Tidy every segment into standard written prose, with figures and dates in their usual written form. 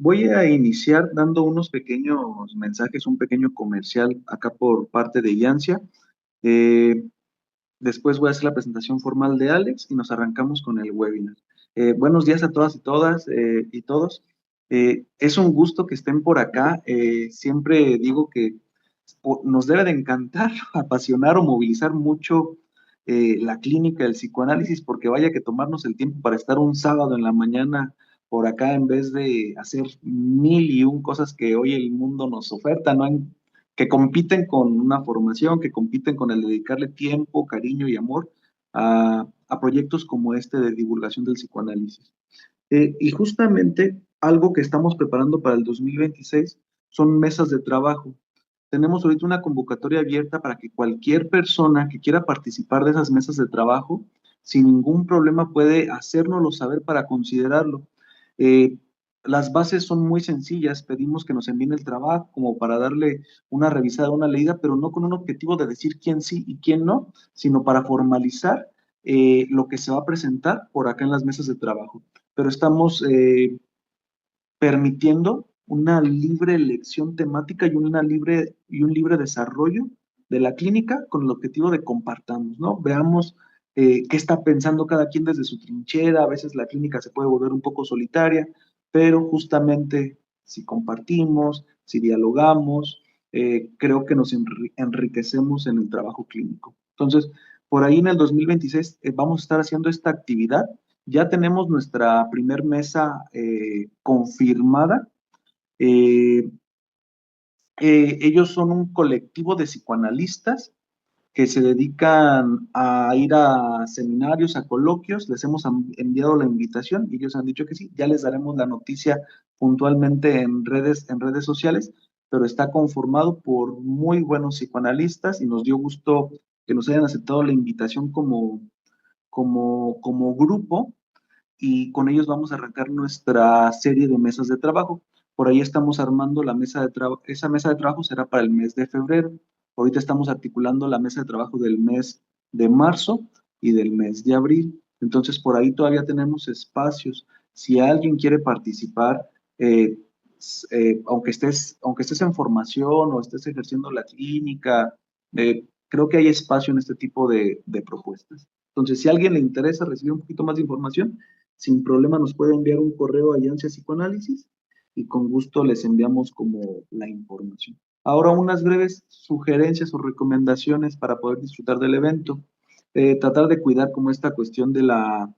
Voy a iniciar dando unos pequeños mensajes, un pequeño comercial acá por parte de Yancia. Eh, Después voy a hacer la presentación formal de Alex y nos arrancamos con el webinar. Buenos días a todas y todas y todos. Es un gusto que estén por acá. Siempre digo que nos debe de encantar, apasionar o movilizar mucho la clínica, el psicoanálisis, porque vaya que tomarnos el tiempo para estar un sábado en la mañana por acá en vez de hacer mil y un cosas que hoy el mundo nos oferta, ¿no? Que compiten con una formación, que compiten con el dedicarle tiempo, cariño y amor a proyectos como este de divulgación del psicoanálisis. Y justamente algo que estamos preparando para el 2026 son mesas de trabajo. Tenemos ahorita una convocatoria abierta para que cualquier persona que quiera participar de esas mesas de trabajo, sin ningún problema puede hacérnoslo saber para considerarlo. Eh, las bases son muy sencillas, pedimos que nos envíen el trabajo como para darle una revisada, una leída, pero no con un objetivo de decir quién sí y quién no, sino para formalizar lo que se va a presentar por acá en las mesas de trabajo. Pero estamos permitiendo una libre elección temática y un libre desarrollo de la clínica con el objetivo de compartamos, ¿no? Veamos qué está pensando cada quien desde su trinchera. A veces la clínica se puede volver un poco solitaria, pero justamente si compartimos, si dialogamos, creo que nos enriquecemos en el trabajo clínico. Entonces, por ahí en el 2026 vamos a estar haciendo esta actividad. Ya tenemos nuestra primer mesa confirmada. Eh, Ellos son un colectivo de psicoanalistas que se dedican a ir a seminarios, a coloquios. Les hemos enviado la invitación y ellos han dicho que sí. Ya les daremos la noticia puntualmente en redes sociales, pero está conformado por muy buenos psicoanalistas y nos dio gusto que nos hayan aceptado la invitación como grupo, y con ellos vamos a arrancar nuestra serie de mesas de trabajo. Por ahí estamos armando la mesa de trabajo. Esa mesa de trabajo será para el mes de febrero. Ahorita estamos articulando la mesa de trabajo del mes de marzo y del mes de abril. Entonces, por ahí todavía tenemos espacios. Si alguien quiere participar, eh, aunque estés en formación o estés ejerciendo la clínica, creo que hay espacio en este tipo de propuestas. Entonces, si a alguien le interesa recibir un poquito más de información, sin problema nos puede enviar un correo a Yancia Psicoanálisis y con gusto les enviamos como la información. Ahora unas breves sugerencias o recomendaciones para poder disfrutar del evento. Tratar de cuidar como esta cuestión de la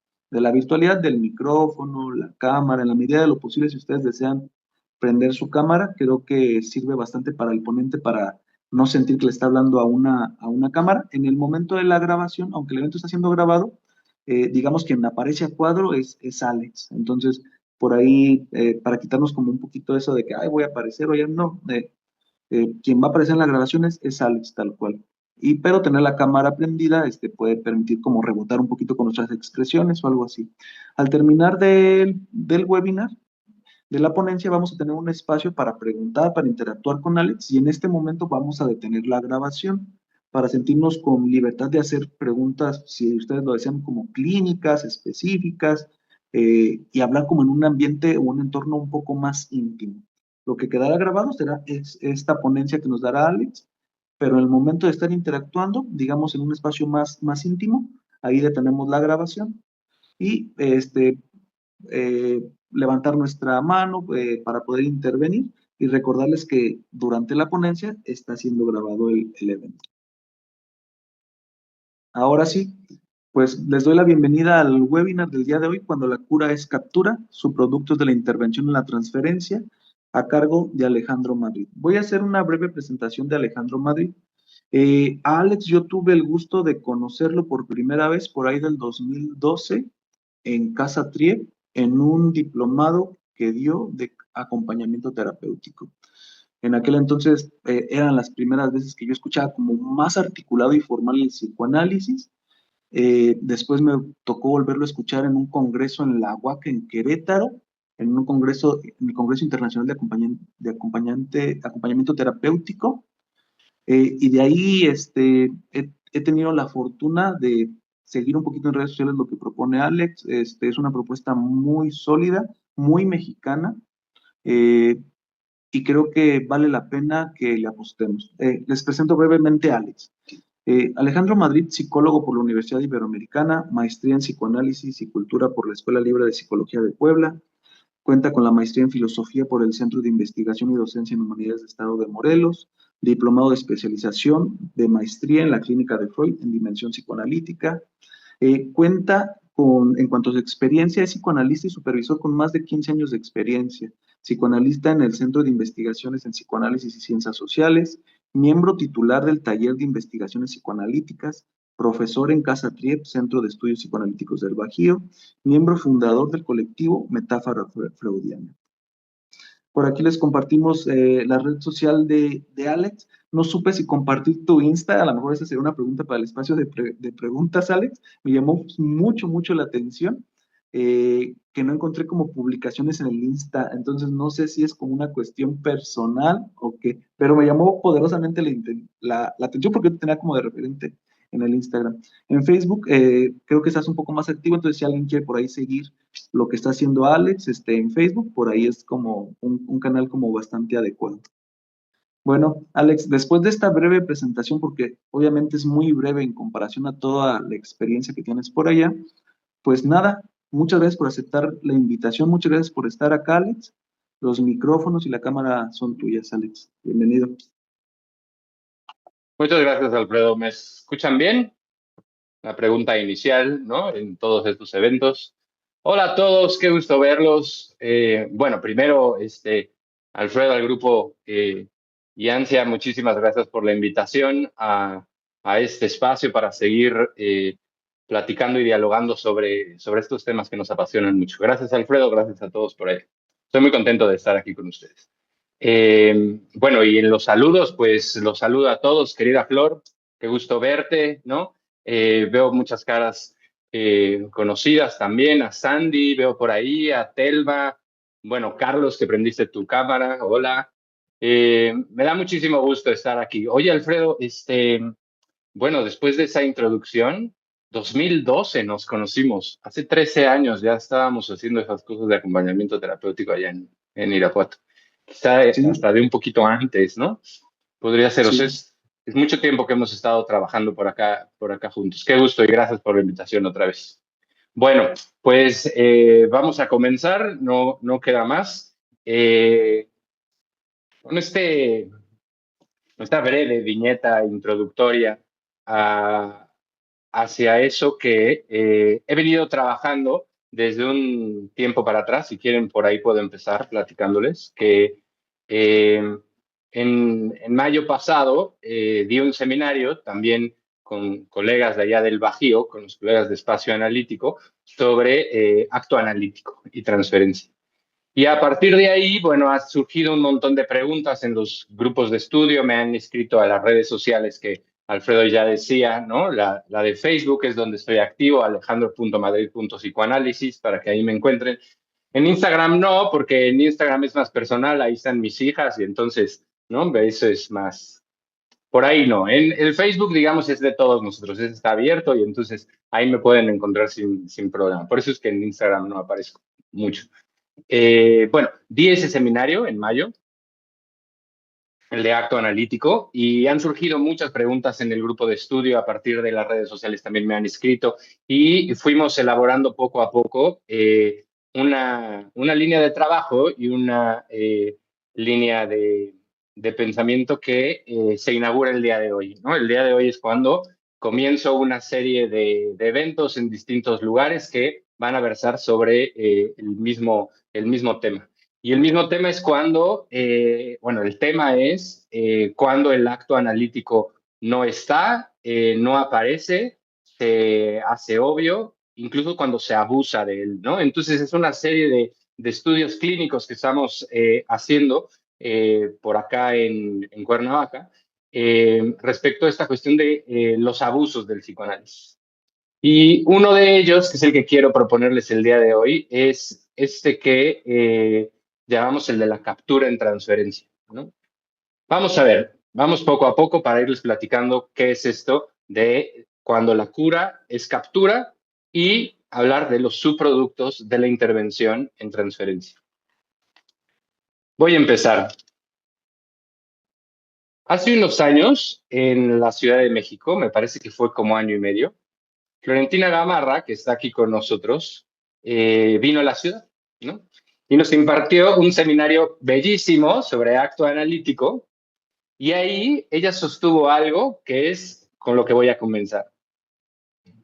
virtualidad, del micrófono, la cámara, en la medida de lo posible. Si ustedes desean prender su cámara, creo que sirve bastante para el ponente para no sentir que le está hablando a una cámara. En el momento de la grabación, aunque el evento está siendo grabado, digamos quien aparece a cuadro es Alex. Entonces, por ahí, para quitarnos como un poquito eso de que, ay, voy a aparecer o ya no, quien va a aparecer en la grabación es Alex, tal cual. Pero tener la cámara prendida puede permitir como rebotar un poquito con nuestras expresiones o algo así. Al terminar del webinar, de la ponencia, vamos a tener un espacio para preguntar, para interactuar con Alex, y en este momento vamos a detener la grabación para sentirnos con libertad de hacer preguntas, si ustedes lo desean, como clínicas, específicas, y hablar como en un ambiente o un entorno un poco más íntimo. Lo que quedará grabado será esta ponencia que nos dará Alex, pero en el momento de estar interactuando, digamos en un espacio más íntimo, ahí detenemos la grabación y levantar nuestra mano para poder intervenir y recordarles que durante la ponencia está siendo grabado el evento. Ahora sí, pues les doy la bienvenida al webinar del día de hoy, cuando la cura es captura, subproductos de la intervención en la transferencia, a cargo de Alejandro Madrid. Voy a hacer una breve presentación de Alejandro Madrid. A Alex yo tuve el gusto de conocerlo por primera vez por ahí del 2012 en Casa Triep, en un diplomado que dio de acompañamiento terapéutico. En aquel entonces eran las primeras veces que yo escuchaba como más articulado y formal el psicoanálisis. Después me tocó volverlo a escuchar en un congreso en la UAC en Querétaro, en un congreso, en el Congreso Internacional Acompañamiento Terapéutico. Y de ahí he tenido la fortuna de seguir un poquito en redes sociales lo que propone Alex. Es una propuesta muy sólida, muy mexicana, eh, y creo que vale la pena que le apostemos. Les presento brevemente a Alex. Alejandro Madrid, psicólogo por la Universidad Iberoamericana, maestría en psicoanálisis y cultura por la Escuela Libre de Psicología de Puebla. Cuenta con la maestría en filosofía por el Centro de Investigación y Docencia en Humanidades de Estado de Morelos, diplomado de especialización de maestría en la clínica de Freud en dimensión psicoanalítica. Cuenta con, en cuanto a su experiencia, es psicoanalista y supervisor con más de 15 años de experiencia, psicoanalista en el Centro de Investigaciones en Psicoanálisis y Ciencias Sociales, miembro titular del Taller de Investigaciones Psicoanalíticas, profesor en Casa Triep, Centro de Estudios Psicoanalíticos del Bajío, miembro fundador del colectivo Metáfora Freudiana. Por aquí les compartimos la red social de Alex. No supe si compartir tu Insta, a lo mejor esa sería una pregunta para el espacio de preguntas, Alex. Me llamó mucho, mucho la atención que no encontré como publicaciones en el Insta, entonces no sé si es como una cuestión personal o qué, pero me llamó poderosamente la atención porque te tenía como de referente en el Instagram. En Facebook creo que estás un poco más activo, entonces si alguien quiere por ahí seguir lo que está haciendo Alex en Facebook, por ahí es como un canal como bastante adecuado. Bueno, Alex, después de esta breve presentación, porque obviamente es muy breve en comparación a toda la experiencia que tienes por allá, pues nada, muchas gracias por aceptar la invitación, muchas gracias por estar acá, Alex. Los micrófonos y la cámara son tuyas, Alex. Bienvenido. Muchas gracias, Alfredo. ¿Me escuchan bien? La pregunta inicial, ¿no? En todos estos eventos. Hola a todos, qué gusto verlos. Bueno, primero, Alfredo, al grupo y Ansia, muchísimas gracias por la invitación a este espacio para seguir platicando y dialogando sobre estos temas que nos apasionan mucho. Gracias, Alfredo, gracias a todos por ello. Estoy muy contento de estar aquí con ustedes. Bueno, y en los saludos, pues los saludo a todos, querida Flor, qué gusto verte, ¿no? Veo muchas caras conocidas también, a Sandy, veo por ahí, a Telva, bueno, Carlos, que prendiste tu cámara, hola. Me da muchísimo gusto estar aquí. Oye, Alfredo, bueno, después de esa introducción, 2012 nos conocimos, hace 13 años ya estábamos haciendo esas cosas de acompañamiento terapéutico allá en Irapuato. Quizá Sí, hasta de un poquito antes, ¿no? Podría ser, o sea, sí. es mucho tiempo que hemos estado trabajando por acá juntos. Qué gusto y gracias por la invitación otra vez. Bueno, pues vamos a comenzar, no queda más. Con esta breve viñeta introductoria hacia eso que he venido trabajando desde un tiempo para atrás. Si quieren, por ahí puedo empezar platicándoles que en mayo pasado di un seminario también con colegas de allá del Bajío, con los colegas de Espacio Analítico, sobre acto analítico y transferencia. Y a partir de ahí, bueno, ha surgido un montón de preguntas en los grupos de estudio, me han escrito a las redes sociales que Alfredo ya decía, ¿no? La de Facebook es donde estoy activo, alejandro.madrid.psicoanálisis, para que ahí me encuentren. En Instagram no, porque en Instagram es más personal, ahí están mis hijas y entonces, ¿no? Eso es más, por ahí no. En el Facebook, digamos, es de todos nosotros, está abierto y entonces ahí me pueden encontrar sin problema. Por eso es que en Instagram no aparezco mucho. Bueno, di ese seminario en mayo, el de acto analítico, y han surgido muchas preguntas en el grupo de estudio. A partir de las redes sociales también me han escrito y fuimos elaborando poco a poco una línea de trabajo y una línea de pensamiento que se inaugura el día de hoy, ¿no? El día de hoy es cuando comienzo una serie de eventos en distintos lugares que van a versar sobre el mismo tema. Y el mismo tema es cuando, bueno, el tema es cuando el acto analítico no está, no aparece, se hace obvio, incluso cuando se abusa de él, ¿no? Entonces es una serie de estudios clínicos que estamos haciendo por acá en Cuernavaca respecto a esta cuestión de los abusos del psicoanálisis. Y uno de ellos, que es el que quiero proponerles el día de hoy, es este que llamamos el de la captura en transferencia, ¿no? Vamos a ver, vamos poco a poco para irles platicando qué es esto de cuando la cura es captura y hablar de los subproductos de la intervención en transferencia. Voy a empezar. Hace unos años, en la Ciudad de México, me parece que fue como año y medio, Florentina Gamarra, que está aquí con nosotros, vino a la ciudad, ¿no? Y nos impartió un seminario bellísimo sobre acto analítico, y ahí ella sostuvo algo que es con lo que voy a comenzar.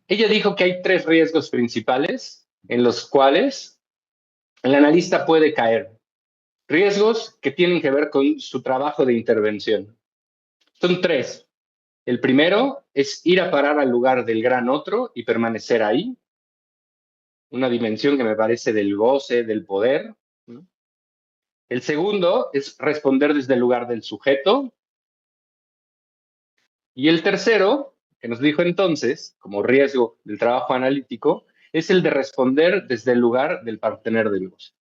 Ella dijo que hay 3 riesgos principales en los cuales el analista puede caer. Riesgos que tienen que ver con su trabajo de intervención. Son 3. El primero es ir a parar al lugar del gran otro y permanecer ahí. Una dimensión que me parece del goce, del poder, ¿no? El segundo es responder desde el lugar del sujeto. Y el tercero, que nos dijo entonces, como riesgo del trabajo analítico, es el de responder desde el lugar del partener del goce.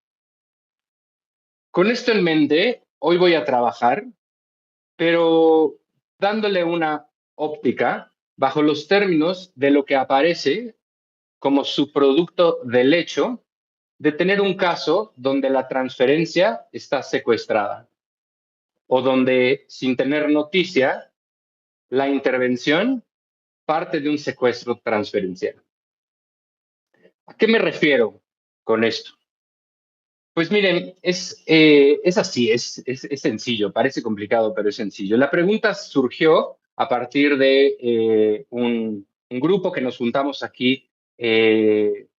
Con esto en mente, hoy voy a trabajar, pero dándole una óptica bajo los términos de lo que aparece como subproducto del hecho de tener un caso donde la transferencia está secuestrada o donde, sin tener noticia, la intervención parte de un secuestro transferencial. ¿A qué me refiero con esto? Pues miren, es así, es sencillo, parece complicado, pero es sencillo. La pregunta surgió a partir de un grupo que nos juntamos aquí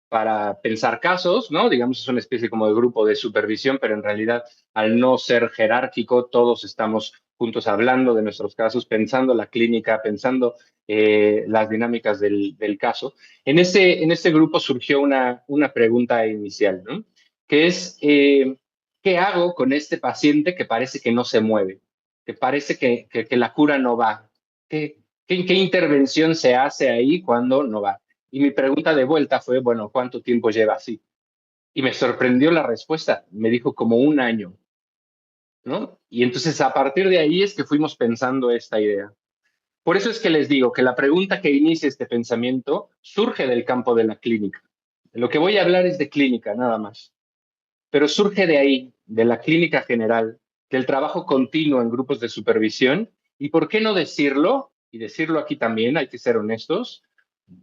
para pensar casos, ¿no? Digamos, es una especie como de grupo de supervisión, pero en realidad, al no ser jerárquico, todos estamos juntos hablando de nuestros casos, pensando la clínica, pensando las dinámicas del caso. En ese grupo surgió una pregunta inicial, ¿no? Que es, ¿qué hago con este paciente que parece que no se mueve? Que parece que la cura no va. ¿Qué intervención se hace ahí cuando no va? Y mi pregunta de vuelta fue, bueno, ¿cuánto tiempo lleva así? Y me sorprendió la respuesta. Me dijo como 1 año, ¿no? Y entonces a partir de ahí es que fuimos pensando esta idea. Por eso es que les digo que la pregunta que inicia este pensamiento surge del campo de la clínica. Lo que voy a hablar es de clínica, nada más. Pero surge de ahí, de la clínica general, del trabajo continuo en grupos de supervisión, y por qué no decirlo, y decirlo aquí también, hay que ser honestos,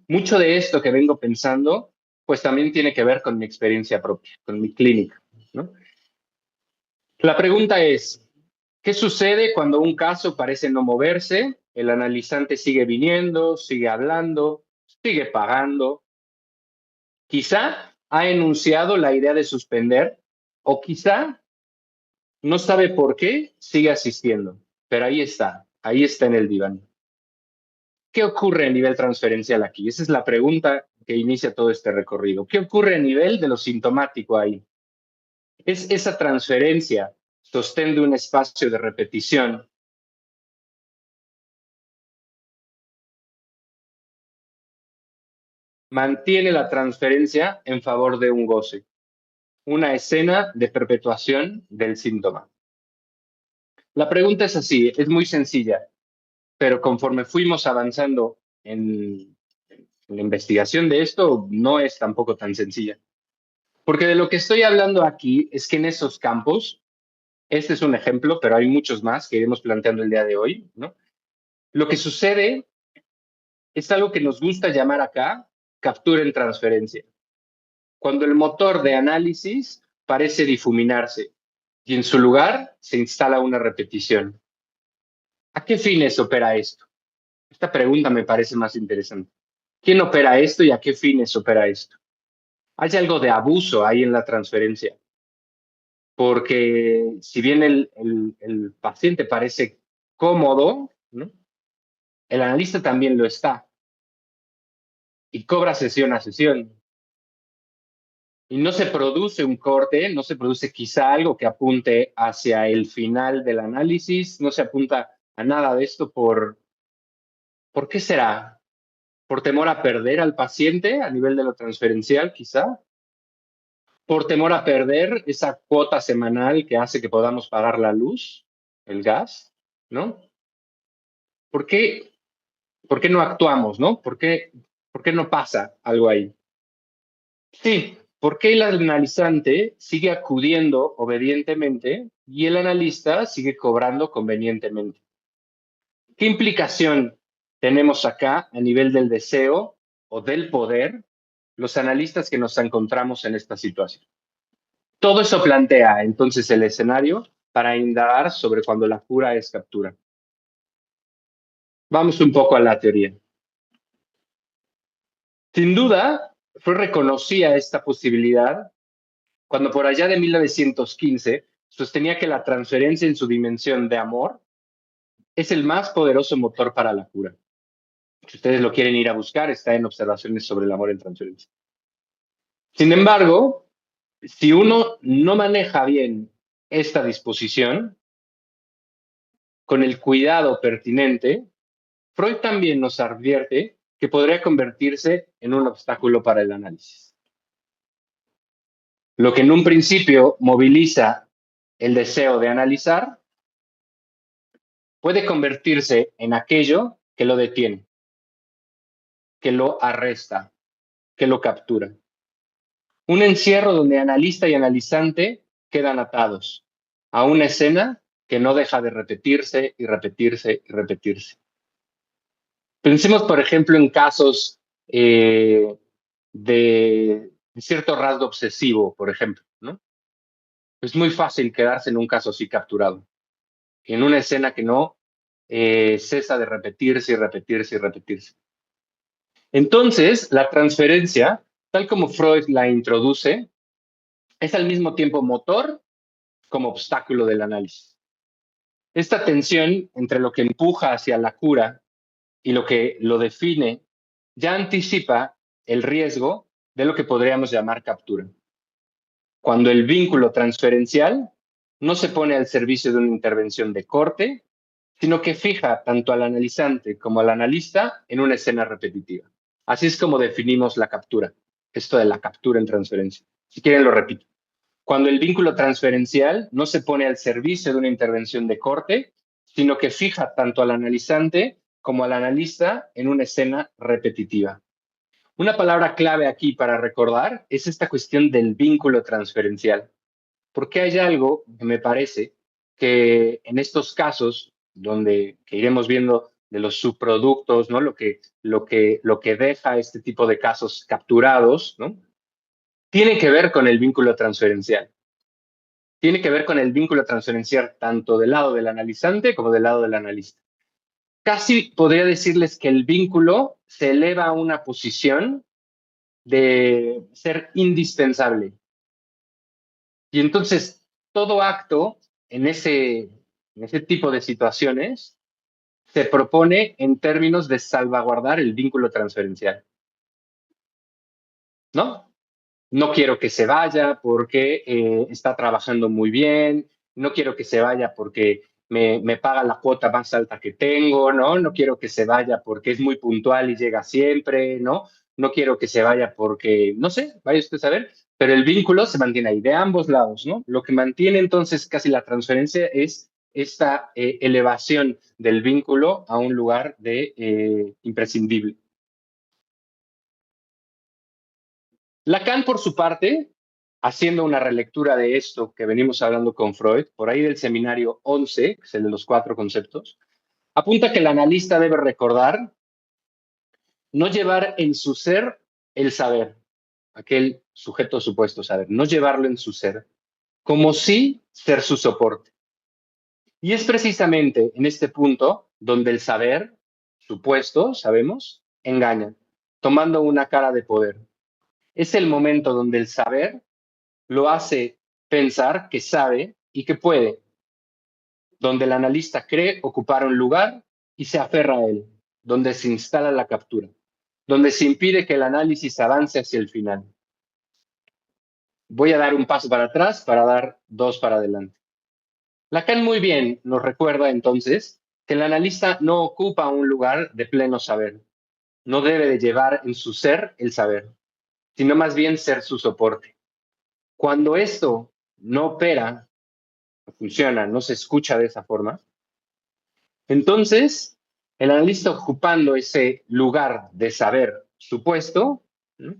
mucho de esto que vengo pensando, pues también tiene que ver con mi experiencia propia, con mi clínica, ¿no? La pregunta es, ¿qué sucede cuando un caso parece no moverse? El analizante sigue viniendo, sigue hablando, sigue pagando. Quizá ha enunciado la idea de suspender o quizá no sabe por qué, sigue asistiendo, pero ahí está en el diván. ¿Qué ocurre a nivel transferencial aquí? Esa es la pregunta que inicia todo este recorrido. ¿Qué ocurre a nivel de lo sintomático ahí? Es esa transferencia, sostén de un espacio de repetición. Mantiene la transferencia en favor de un goce, una escena de perpetuación del síntoma. La pregunta es así, es muy sencilla, pero conforme fuimos avanzando en la investigación de esto, no es tampoco tan sencilla. Porque de lo que estoy hablando aquí es que en esos campos, este es un ejemplo, pero hay muchos más que iremos planteando el día de hoy, ¿no? Lo que sucede es algo que nos gusta llamar acá captura en transferencia. Cuando el motor de análisis parece difuminarse y en su lugar se instala una repetición. ¿A qué fines opera esto? Esta pregunta me parece más interesante. ¿Quién opera esto y a qué fines opera esto? Hay algo de abuso ahí en la transferencia, porque si bien el paciente parece cómodo, ¿no? El analista también lo está y cobra sesión a sesión. Y no se produce un corte, no se produce quizá algo que apunte hacia el final del análisis, no se apunta a nada de esto ¿por qué será? por temor a perder al paciente a nivel de lo transferencial, quizá, por temor a perder esa cuota semanal que hace que podamos pagar la luz, el gas, ¿no? ¿Por qué, por qué no actuamos, no? ¿Por qué no pasa algo ahí? Sí, porque el analizante sigue acudiendo obedientemente y el analista sigue cobrando convenientemente. ¿Qué implicación tenemos acá a nivel del deseo o del poder los analistas que nos encontramos en esta situación? Todo eso plantea entonces el escenario para indagar sobre cuando la cura es captura. Vamos un poco a la teoría. Sin duda, Freud reconocía esta posibilidad cuando por allá de 1915 sostenía que la transferencia en su dimensión de amor es el más poderoso motor para la cura. Si ustedes lo quieren ir a buscar, está en Observaciones sobre el amor en transferencia. Sin embargo, si uno no maneja bien esta disposición, con el cuidado pertinente, Freud también nos advierte que podría convertirse en un obstáculo para el análisis. Lo que en un principio moviliza el deseo de analizar puede convertirse en aquello que lo detiene, que lo arresta, que lo captura. Un encierro donde analista y analizante quedan atados a una escena que no deja de repetirse y repetirse y repetirse. Pensemos, por ejemplo, en casos de cierto rasgo obsesivo, por ejemplo, ¿no? Es muy fácil quedarse en un caso así capturado, en una escena que no cesa de repetirse y repetirse y repetirse. Entonces, la transferencia, tal como Freud la introduce, es al mismo tiempo motor como obstáculo del análisis. Esta tensión entre lo que empuja hacia la cura y lo que lo define ya anticipa el riesgo de lo que podríamos llamar captura. Cuando el vínculo transferencial no se pone al servicio de una intervención de corte, sino que fija tanto al analizante como al analista en una escena repetitiva. Así es como definimos la captura, esto de la captura en transferencia. Si quieren lo repito. Cuando el vínculo transferencial no se pone al servicio de una intervención de corte, sino que fija tanto al analizante como al analista en una escena repetitiva. Una palabra clave aquí para recordar es esta cuestión del vínculo transferencial, porque hay algo que me parece que en estos casos, donde que iremos viendo de los subproductos, ¿no? Lo que deja este tipo de casos capturados, ¿no? Tiene que ver con el vínculo transferencial. Tiene que ver con el vínculo transferencial tanto del lado del analizante como del lado del analista. Casi podría decirles que el vínculo se eleva a una posición de ser indispensable. Y entonces, todo acto en ese tipo de situaciones se propone en términos de salvaguardar el vínculo transferencial, ¿no? No quiero que se vaya porque está trabajando muy bien, no quiero que se vaya porque me paga la cuota más alta que tengo, ¿no? No quiero que se vaya porque es muy puntual y llega siempre, ¿no? No quiero que se vaya porque, no sé, vaya usted a saber, pero el vínculo se mantiene ahí de ambos lados, ¿no? Lo que mantiene entonces casi la transferencia es esta elevación del vínculo a un lugar de imprescindible. Lacan, por su parte, haciendo una relectura de esto que venimos hablando con Freud, por ahí del seminario 11, que es el de los 4 conceptos, apunta que el analista debe recordar no llevar en su ser el saber, aquel sujeto supuesto saber, no llevarlo en su ser, como si ser su soporte. Y es precisamente en este punto donde el saber, supuesto, sabemos, engaña, tomando una cara de poder. Es el momento donde el saber lo hace pensar que sabe y que puede, donde el analista cree ocupar un lugar y se aferra a él, donde se instala la captura, donde se impide que el análisis avance hacia el final. Voy a dar un paso para atrás para dar dos para adelante. Lacan muy bien nos recuerda entonces que el analista no ocupa un lugar de pleno saber. no debe de llevar en su ser el saber, sino más bien ser su soporte. Cuando esto no opera, no funciona, no se escucha de esa forma, entonces el analista ocupando ese lugar de saber supuesto, ¿no?,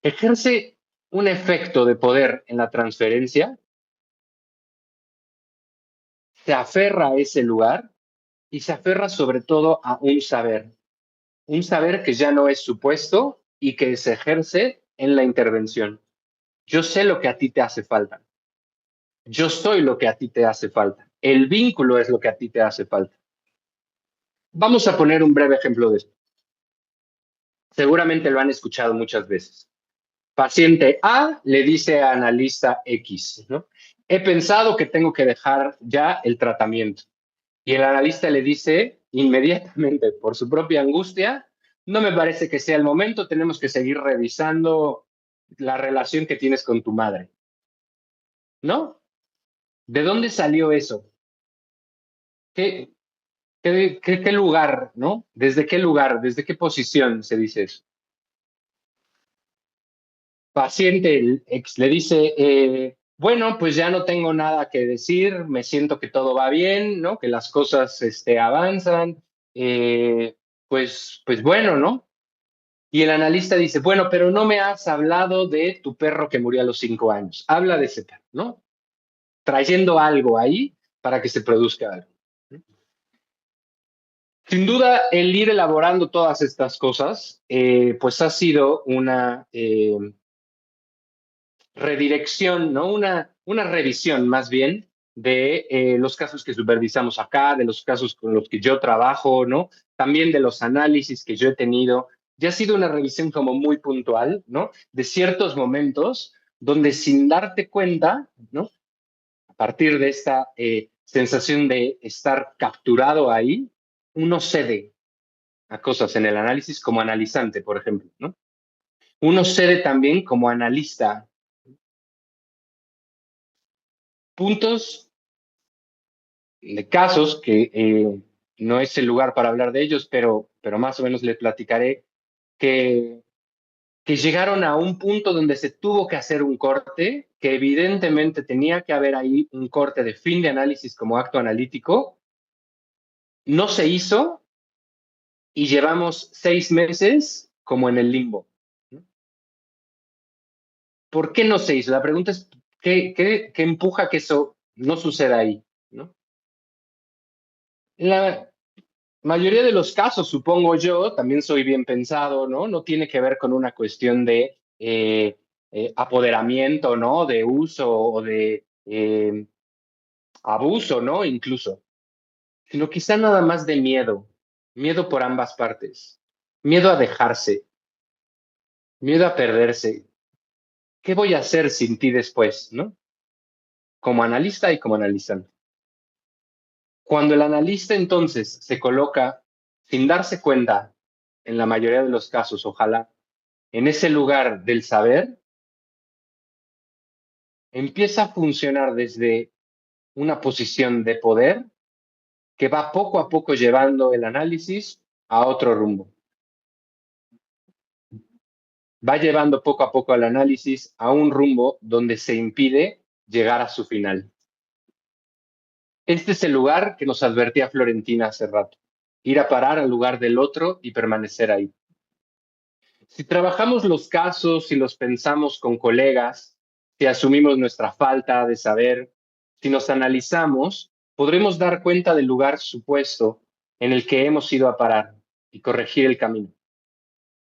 ejerce un efecto de poder en la transferencia, se aferra a ese lugar y se aferra sobre todo a un saber que ya no es supuesto y que se ejerce en la intervención. Yo sé lo que a ti te hace falta. Yo soy lo que a ti te hace falta. El vínculo es lo que a ti te hace falta. Vamos a poner un breve ejemplo de esto. Seguramente lo han escuchado muchas veces. Paciente A le dice a analista X, ¿no? He pensado que tengo que dejar ya el tratamiento. Y el analista le dice inmediatamente, por su propia angustia, no me parece que sea el momento, tenemos que seguir revisando la relación que tienes con tu madre. ¿No? ¿De dónde salió eso? ¿Qué, qué lugar, no? ¿Desde qué lugar, desde qué posición se dice eso? Paciente, el ex le dice, bueno, pues ya no tengo nada que decir, me siento que todo va bien, ¿no? Que las cosas avanzan, pues bueno, ¿no? Y el analista dice, bueno, pero no me has hablado de tu perro que murió a los 5 años. Habla de ese perro, ¿no? Trayendo algo ahí para que se produzca algo. Sin duda, el ir elaborando todas estas cosas, pues ha sido una redirección, ¿no? Una revisión más bien de los casos que supervisamos acá, de los casos con los que yo trabajo, ¿no? También de los análisis que yo he tenido. Ya ha sido una revisión como muy puntual, ¿no? De ciertos momentos donde sin darte cuenta, ¿no? A partir de esta sensación de estar capturado ahí, uno cede a cosas en el análisis como analizante, por ejemplo, ¿no? Uno cede también como analista. Puntos de casos que no es el lugar para hablar de ellos, pero más o menos les platicaré que, que llegaron a un punto donde se tuvo que hacer un corte, que evidentemente tenía que haber ahí un corte de fin de análisis como acto analítico, no se hizo y llevamos 6 meses como en el limbo. ¿Por qué no se hizo? La pregunta es, ¿qué empuja que eso no suceda ahí? ¿No? La mayoría de los casos, supongo yo, también soy bien pensado, ¿no? No tiene que ver con una cuestión de apoderamiento, ¿no? De uso o de abuso, ¿no? Incluso, sino quizá nada más de miedo, miedo por ambas partes, miedo a dejarse, miedo a perderse. ¿Qué voy a hacer sin ti después, no? Como analista y como analizante. Cuando el analista entonces se coloca sin darse cuenta, en la mayoría de los casos, ojalá, en ese lugar del saber, empieza a funcionar desde una posición de poder que va poco a poco llevando el análisis a otro rumbo. Va llevando poco a poco al análisis a un rumbo donde se impide llegar a su final. Este es el lugar que nos advertía Florentina hace rato. Ir a parar al lugar del otro y permanecer ahí. Si trabajamos los casos, si los pensamos con colegas, si asumimos nuestra falta de saber, si nos analizamos, podremos dar cuenta del lugar supuesto en el que hemos ido a parar y corregir el camino.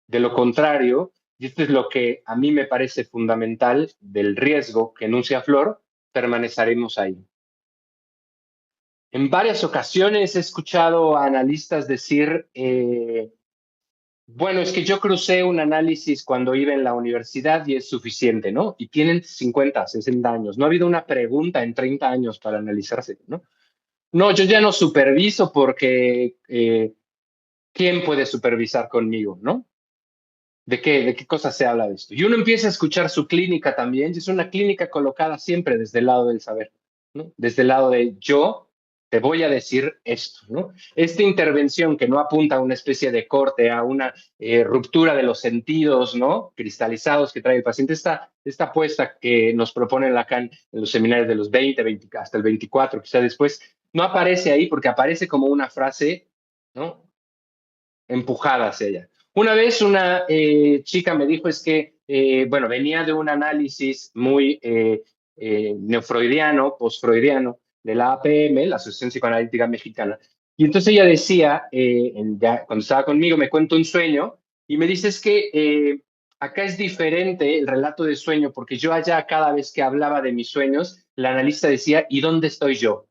De lo contrario, y esto es lo que a mí me parece fundamental del riesgo que enuncia Flor, permaneceremos ahí. En varias ocasiones he escuchado a analistas decir, bueno, es que yo crucé un análisis cuando iba en la universidad y es suficiente, ¿no? Y tienen 50, 60 años. No ha habido una pregunta en 30 años para analizarse, ¿no? No, yo ya no superviso porque ¿quién puede supervisar conmigo, no? ¿De qué cosa se habla de esto? Y uno empieza a escuchar su clínica también, y es una clínica colocada siempre desde el lado del saber, ¿no? Desde el lado de yo te voy a decir esto, ¿no? Esta intervención que no apunta a una especie de corte, a una ruptura de los sentidos, ¿no? Cristalizados que trae el paciente, esta apuesta que nos propone Lacan en los seminarios de los 20, 20 hasta el 24, quizá después, no aparece ahí porque aparece como una frase, ¿no? Empujada hacia ella. Una vez una chica me dijo es que, bueno, venía de un análisis muy neofreudiano, postfreudiano, de la APM, la Asociación Psicoanalítica Mexicana. Y entonces ella decía, ya, cuando estaba conmigo, me cuenta un sueño y me dice es que acá es diferente el relato de sueño porque yo allá cada vez que hablaba de mis sueños, la analista decía, ¿y dónde estoy yo?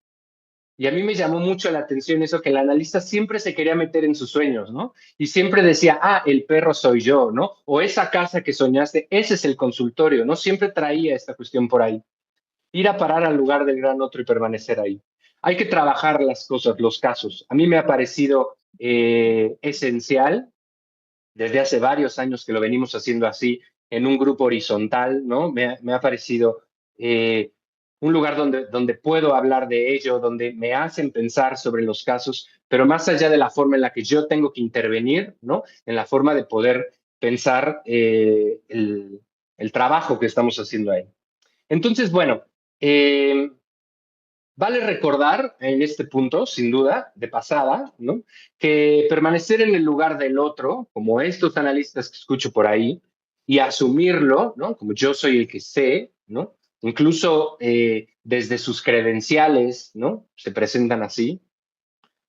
Y a mí me llamó mucho la atención eso, que el analista siempre se quería meter en sus sueños, ¿no? Y siempre decía, ah, el perro soy yo, ¿no? O esa casa que soñaste, ese es el consultorio, ¿no? Siempre traía esta cuestión por ahí. Ir a parar al lugar del gran otro y permanecer ahí. Hay que trabajar las cosas, los casos. A mí me ha parecido esencial, desde hace varios años que lo venimos haciendo así, en un grupo horizontal, ¿no? Me ha parecido un lugar donde puedo hablar de ello, donde me hacen pensar sobre los casos, pero más allá de la forma en la que yo tengo que intervenir, ¿no? En la forma de poder pensar el trabajo que estamos haciendo ahí. Entonces, bueno, vale recordar en este punto, sin duda, de pasada, ¿no? Que permanecer en el lugar del otro, como estos analistas que escucho por ahí, y asumirlo, ¿no? Como yo soy el que sé, ¿no? Incluso desde sus credenciales, ¿no? Se presentan así.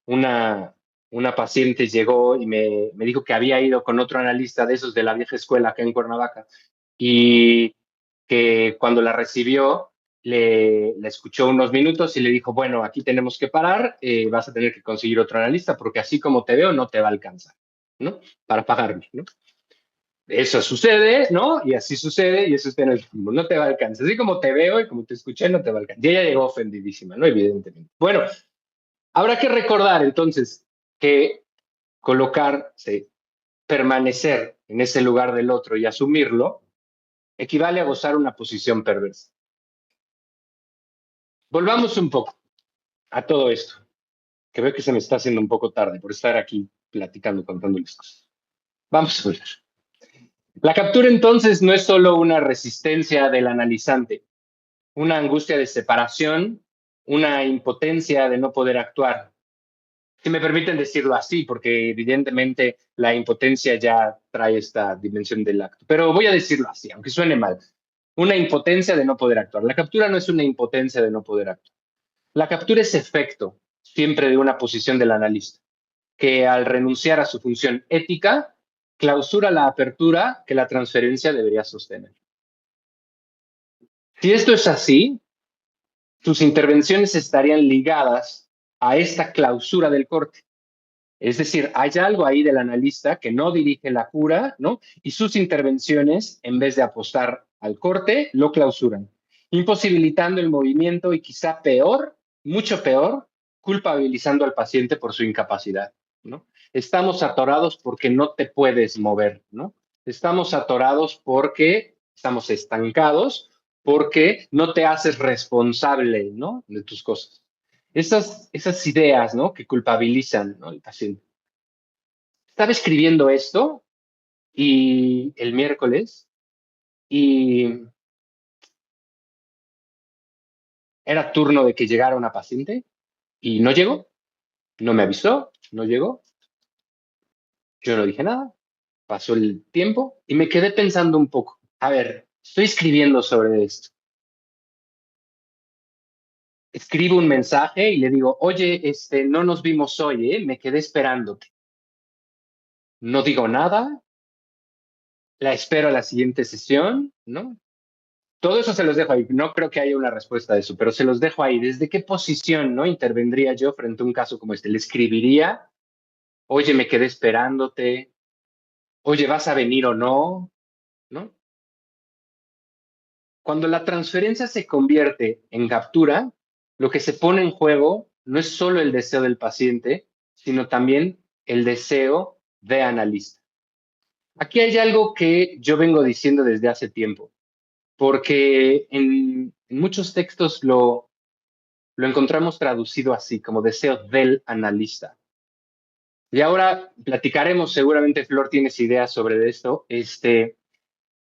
Una, una paciente llegó y me dijo que había ido con otro analista de esos de la vieja escuela acá en Cuernavaca y que cuando la recibió le escuchó unos minutos y le dijo, bueno, aquí tenemos que parar, vas a tener que conseguir otro analista porque así como te veo no te va a alcanzar, ¿no? Para pagarme, ¿no? Eso sucede, ¿no? Y así sucede y eso está en el fútbol, no te va a alcanzar. Así como te veo y como te escuché, no te va a alcanzar. Y ella llegó ofendidísima, ¿no? Evidentemente. Bueno, habrá que recordar entonces que colocarse, permanecer en ese lugar del otro y asumirlo, equivale a gozar una posición perversa. Volvamos un poco a todo esto, que veo que se me está haciendo un poco tarde por estar aquí platicando, contándoles cosas. Vamos a ver. La captura entonces no es solo una resistencia del analizante, una angustia de separación, una impotencia de no poder actuar. Si me permiten decirlo así, porque evidentemente la impotencia ya trae esta dimensión del acto. Pero voy a decirlo así, aunque suene mal. Una impotencia de no poder actuar. La captura no es una impotencia de no poder actuar. La captura es efecto siempre de una posición del analista, que al renunciar a su función ética, clausura la apertura que la transferencia debería sostener. Si esto es así, sus intervenciones estarían ligadas a esta clausura del corte. Es decir, hay algo ahí del analista que no dirige la cura, ¿no? Y sus intervenciones, en vez de apostar al corte, lo clausuran, imposibilitando el movimiento y quizá peor, mucho peor, culpabilizando al paciente por su incapacidad, ¿no? Estamos atorados porque no te puedes mover, ¿no? Estamos atorados porque estamos estancados, porque no te haces responsable, ¿no? De tus cosas. Esas ideas, ¿no? Que culpabilizan, ¿no? Al paciente. Estaba escribiendo esto y el miércoles y era turno de que llegara una paciente y no llegó, no me avisó, no llegó. Yo no dije nada, pasó el tiempo y me quedé pensando un poco. A ver, estoy escribiendo sobre esto. Escribo un mensaje y le digo, oye, no nos vimos hoy, ¿eh? Me quedé esperándote. No digo nada, la espero a la siguiente sesión, ¿no? Todo eso se los dejo ahí. No creo que haya una respuesta a eso, pero se los dejo ahí. ¿Desde qué posición no intervendría yo frente a un caso como este? ¿Le escribiría? Oye, me quedé esperándote. Oye, ¿vas a venir o no? ¿No? Cuando la transferencia se convierte en captura, lo que se pone en juego no es solo el deseo del paciente, sino también el deseo de analista. Aquí hay algo que yo vengo diciendo desde hace tiempo, porque en muchos textos lo lo encontramos traducido así, como deseo del analista. Y ahora platicaremos, seguramente Flor tienes ideas sobre esto.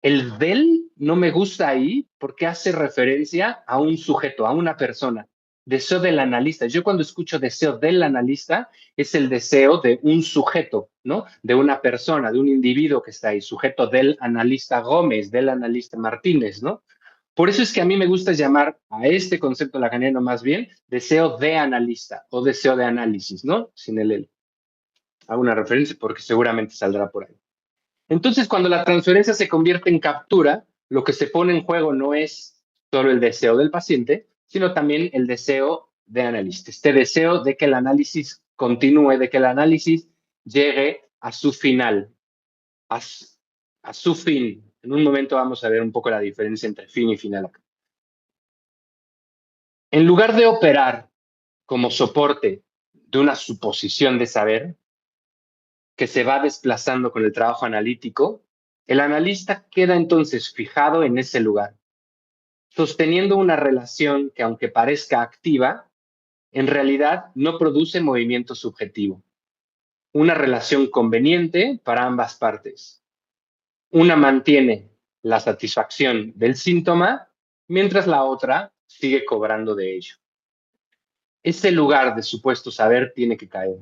El del no me gusta ahí porque hace referencia a un sujeto, a una persona. Deseo del analista. Yo cuando escucho deseo del analista es el deseo de un sujeto, ¿no? De una persona, de un individuo que está ahí, sujeto del analista Gómez, del analista Martínez, ¿no? Por eso es que a mí me gusta llamar a este concepto lacaniano más bien deseo de analista o deseo de análisis, ¿no? Sin el él. Hago una referencia porque seguramente saldrá por ahí. Entonces, cuando la transferencia se convierte en captura, lo que se pone en juego no es solo el deseo del paciente, sino también el deseo de analista. Este deseo de que el análisis continúe, de que el análisis llegue a su final, a su fin. En un momento vamos a ver un poco la diferencia entre fin y final acá. En lugar de operar como soporte de una suposición de saber que se va desplazando con el trabajo analítico, el analista queda entonces fijado en ese lugar, sosteniendo una relación que, aunque parezca activa, en realidad no produce movimiento subjetivo. Una relación conveniente para ambas partes. Una mantiene la satisfacción del síntoma, mientras la otra sigue cobrando de ello. Ese lugar de supuesto saber tiene que caer.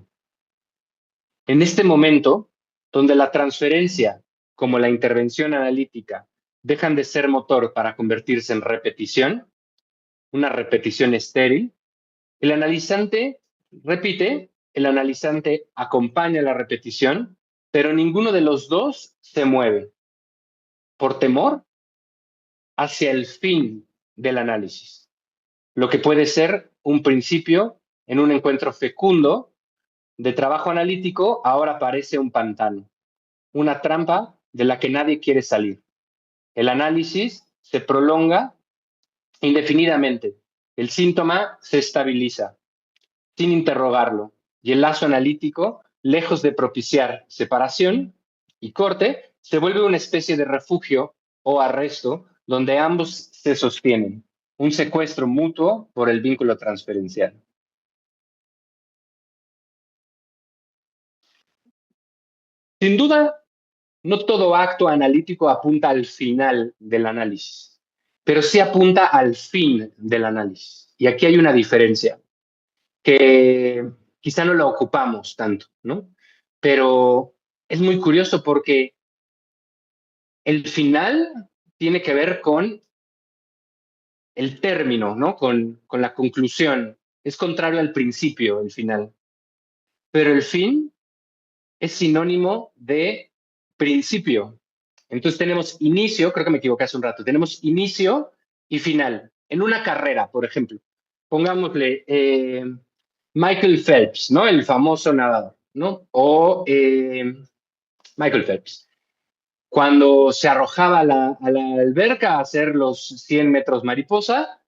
En este momento, donde la transferencia, como la intervención analítica, dejan de ser motor para convertirse en repetición, una repetición estéril, el analizante repite, el analizante acompaña la repetición, pero ninguno de los dos se mueve por temor hacia el fin del análisis, lo que puede ser un principio en un encuentro fecundo de trabajo analítico. Ahora parece un pantano, una trampa de la que nadie quiere salir. El análisis se prolonga indefinidamente. El síntoma se estabiliza sin interrogarlo y el lazo analítico, lejos de propiciar separación y corte, se vuelve una especie de refugio o arresto donde ambos se sostienen, un secuestro mutuo por el vínculo transferencial. Sin duda, no todo acto analítico apunta al final del análisis, pero sí apunta al fin del análisis. Y aquí hay una diferencia que quizá no la ocupamos tanto, ¿no? Pero es muy curioso porque el final tiene que ver con el término, ¿no? Con la conclusión. Es contrario al principio, el final. Pero el fin es sinónimo de principio. Entonces tenemos inicio, creo que me equivoqué hace un rato, tenemos inicio y final. En una carrera, por ejemplo, pongámosle Michael Phelps, ¿no? El famoso nadador, ¿no? O Michael Phelps. Cuando se arrojaba a la alberca a hacer los 100 metros mariposa,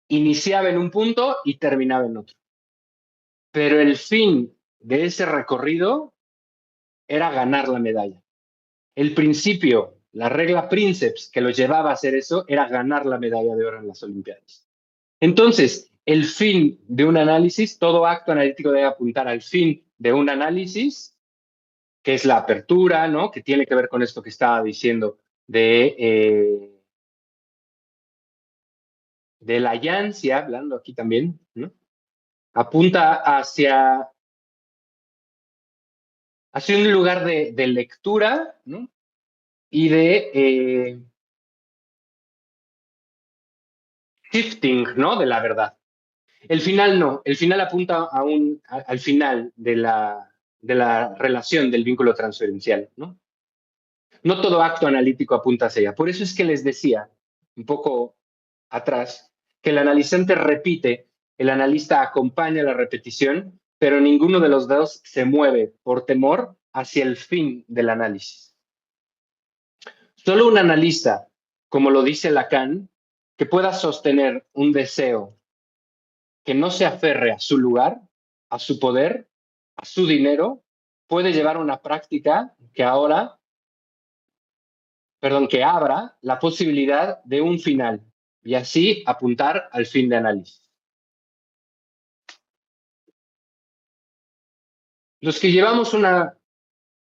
iniciaba en un punto y terminaba en otro. Pero el fin de ese recorrido era ganar la medalla. El principio, la regla Princeps que lo llevaba a hacer eso, era ganar la medalla de oro en las Olimpiadas. Entonces, el fin de un análisis, todo acto analítico debe apuntar al fin de un análisis, que es la apertura, ¿no? Que tiene que ver con esto que estaba diciendo de la yancia, hablando aquí también, ¿no? Apunta hacia un lugar de lectura, ¿no? Y de shifting, ¿no? De la verdad. El final no, el final apunta al final de la relación del vínculo transferencial, ¿no? No todo acto analítico apunta hacia ella. Por eso es que les decía, un poco atrás, que el analizante repite, el analista acompaña la repetición, pero ninguno de los dos se mueve por temor hacia el fin del análisis. Solo un analista, como lo dice Lacan, que pueda sostener un deseo que no se aferre a su lugar, a su poder, a su dinero, puede llevar una práctica que abra la posibilidad de un final y así apuntar al fin de análisis. Los que llevamos una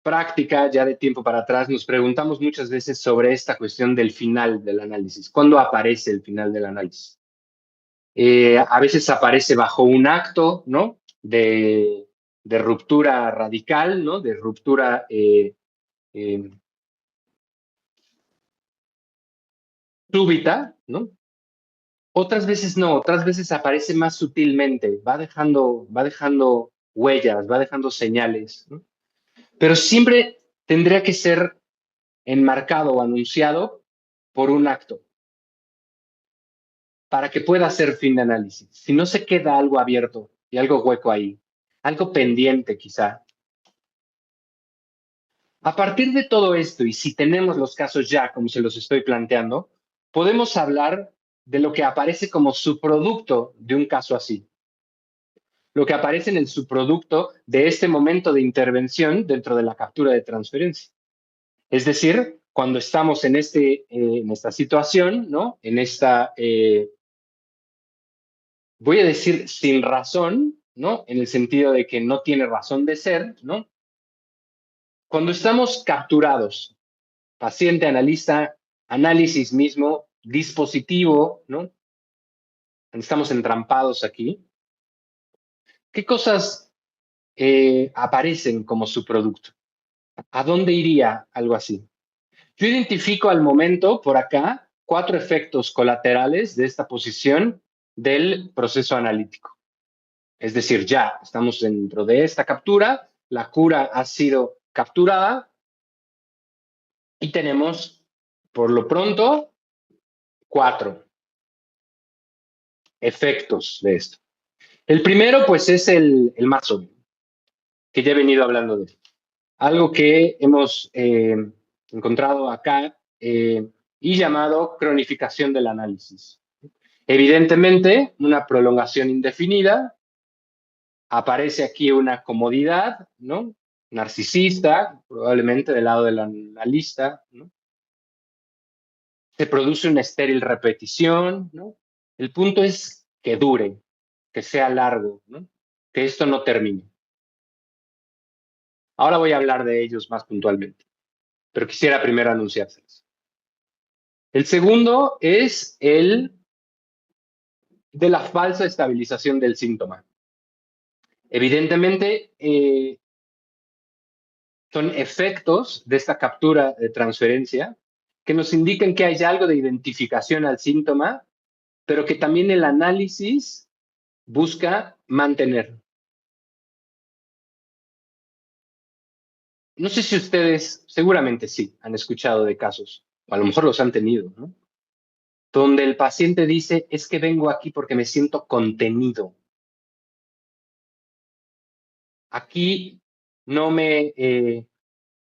práctica ya de tiempo para atrás, nos preguntamos muchas veces sobre esta cuestión del final del análisis. ¿Cuándo aparece el final del análisis? A veces aparece bajo un acto, ¿no? De ruptura radical, ¿no? De ruptura eh, súbita, ¿no? Otras veces no, otras veces aparece más sutilmente, va dejando huellas, va dejando señales, ¿no? Pero siempre tendría que ser enmarcado o anunciado por un acto para que pueda ser fin de análisis. Si no se queda algo abierto y algo hueco ahí, algo pendiente quizá. A partir de todo esto, y si tenemos los casos ya, como se los estoy planteando, podemos hablar de lo que aparece como subproducto de un caso así. Lo que aparece en el subproducto de este momento de intervención dentro de la captura de transferencia. Es decir, cuando estamos en esta situación, ¿no? En esta, voy a decir sin razón, ¿no? En el sentido de que no tiene razón de ser, ¿no? Cuando estamos capturados, paciente, analista, análisis mismo, dispositivo, ¿no? Estamos entrampados aquí. ¿Qué cosas aparecen como subproducto? ¿A dónde iría algo así? Yo identifico al momento, por acá, 4 efectos colaterales de esta posición del proceso analítico. Es decir, ya estamos dentro de esta captura, la cura ha sido capturada y tenemos, por lo pronto, 4 efectos de esto. El primero, pues, es el más obvio, que ya he venido hablando de él. Algo que hemos encontrado acá y llamado cronificación del análisis. Evidentemente, una prolongación indefinida, aparece aquí una comodidad, ¿no? Narcisista, probablemente del lado del analista, ¿no? Se produce una estéril repetición, ¿no? El punto es que dure, que sea largo, ¿no? Que esto no termine. Ahora voy a hablar de ellos más puntualmente, pero quisiera primero anunciárselos. El segundo es el de la falsa estabilización del síntoma. Evidentemente, son efectos de esta captura de transferencia que nos indican que hay algo de identificación al síntoma, pero que también el análisis busca mantener. No sé si ustedes, seguramente sí, han escuchado de casos, o a lo mejor los han tenido, ¿no? Donde el paciente dice, es que vengo aquí porque me siento contenido. Aquí no me, eh,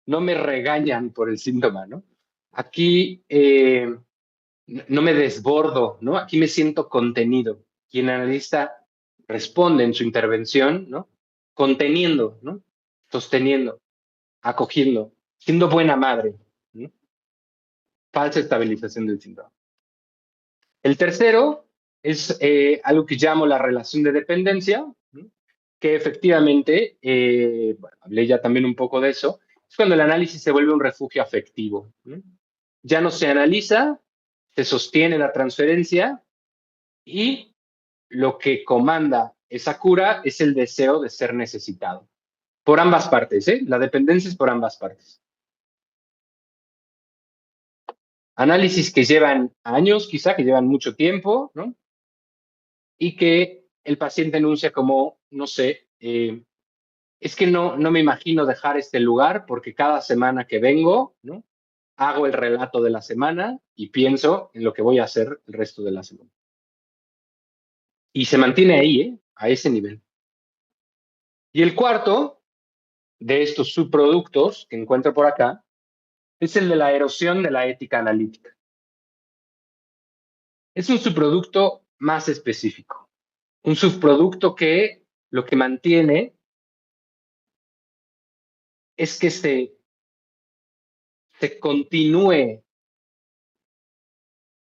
no me regañan por el síntoma, ¿no? Aquí no me desbordo, ¿no? Aquí me siento contenido. Y el analista responde en su intervención, ¿no? Conteniendo, ¿no? Sosteniendo, acogiendo, siendo buena madre, ¿no? Falsa estabilización del síndrome. El tercero es algo que llamo la relación de dependencia, ¿no? Que efectivamente, bueno, hablé ya también un poco de eso, es cuando el análisis se vuelve un refugio afectivo, ¿no? Ya no se analiza, se sostiene la transferencia y lo que comanda esa cura es el deseo de ser necesitado. Por ambas partes, ¿eh? La dependencia es por ambas partes. Análisis que llevan años, quizá, que llevan mucho tiempo, ¿no? Y que el paciente enuncia como, no sé, es que no me imagino dejar este lugar porque cada semana que vengo, ¿no? Hago el relato de la semana y pienso en lo que voy a hacer el resto de la semana. Y se mantiene ahí, ¿eh? A ese nivel. Y el cuarto de estos subproductos que encuentro por acá es el de la erosión de la ética analítica. Es un subproducto más específico, un subproducto que lo que mantiene es que se continúe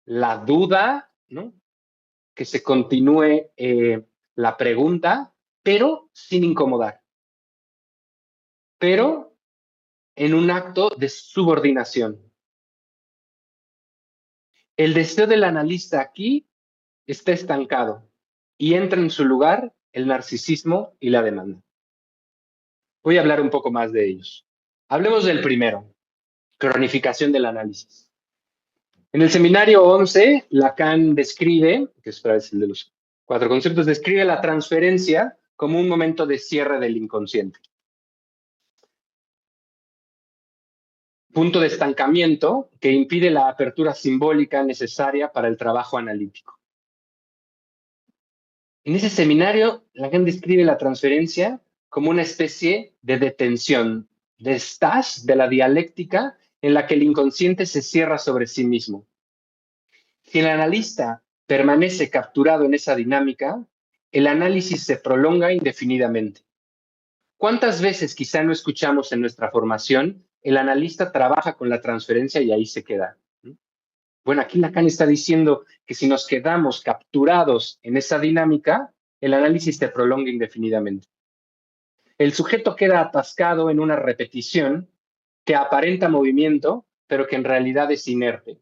la duda, ¿no? Que se continúe la pregunta, pero sin incomodar. pero en un acto de subordinación. El deseo del analista aquí está estancado y entra en su lugar el narcisismo y la demanda. Voy a hablar un poco más de ellos. Hablemos del primero, cronificación del análisis. En el seminario 11, Lacan describe, que es el de los 4 conceptos, describe la transferencia como un momento de cierre del inconsciente. Punto de estancamiento que impide la apertura simbólica necesaria para el trabajo analítico. En ese seminario, Lacan describe la transferencia como una especie de detención, de estás de la dialéctica en la que el inconsciente se cierra sobre sí mismo. Si el analista permanece capturado en esa dinámica, el análisis se prolonga indefinidamente. ¿Cuántas veces quizá no escuchamos en nuestra formación el analista trabaja con la transferencia y ahí se queda? Bueno, aquí Lacan está diciendo que si nos quedamos capturados en esa dinámica, el análisis se prolonga indefinidamente. El sujeto queda atascado en una repetición que aparenta movimiento, pero que en realidad es inerte.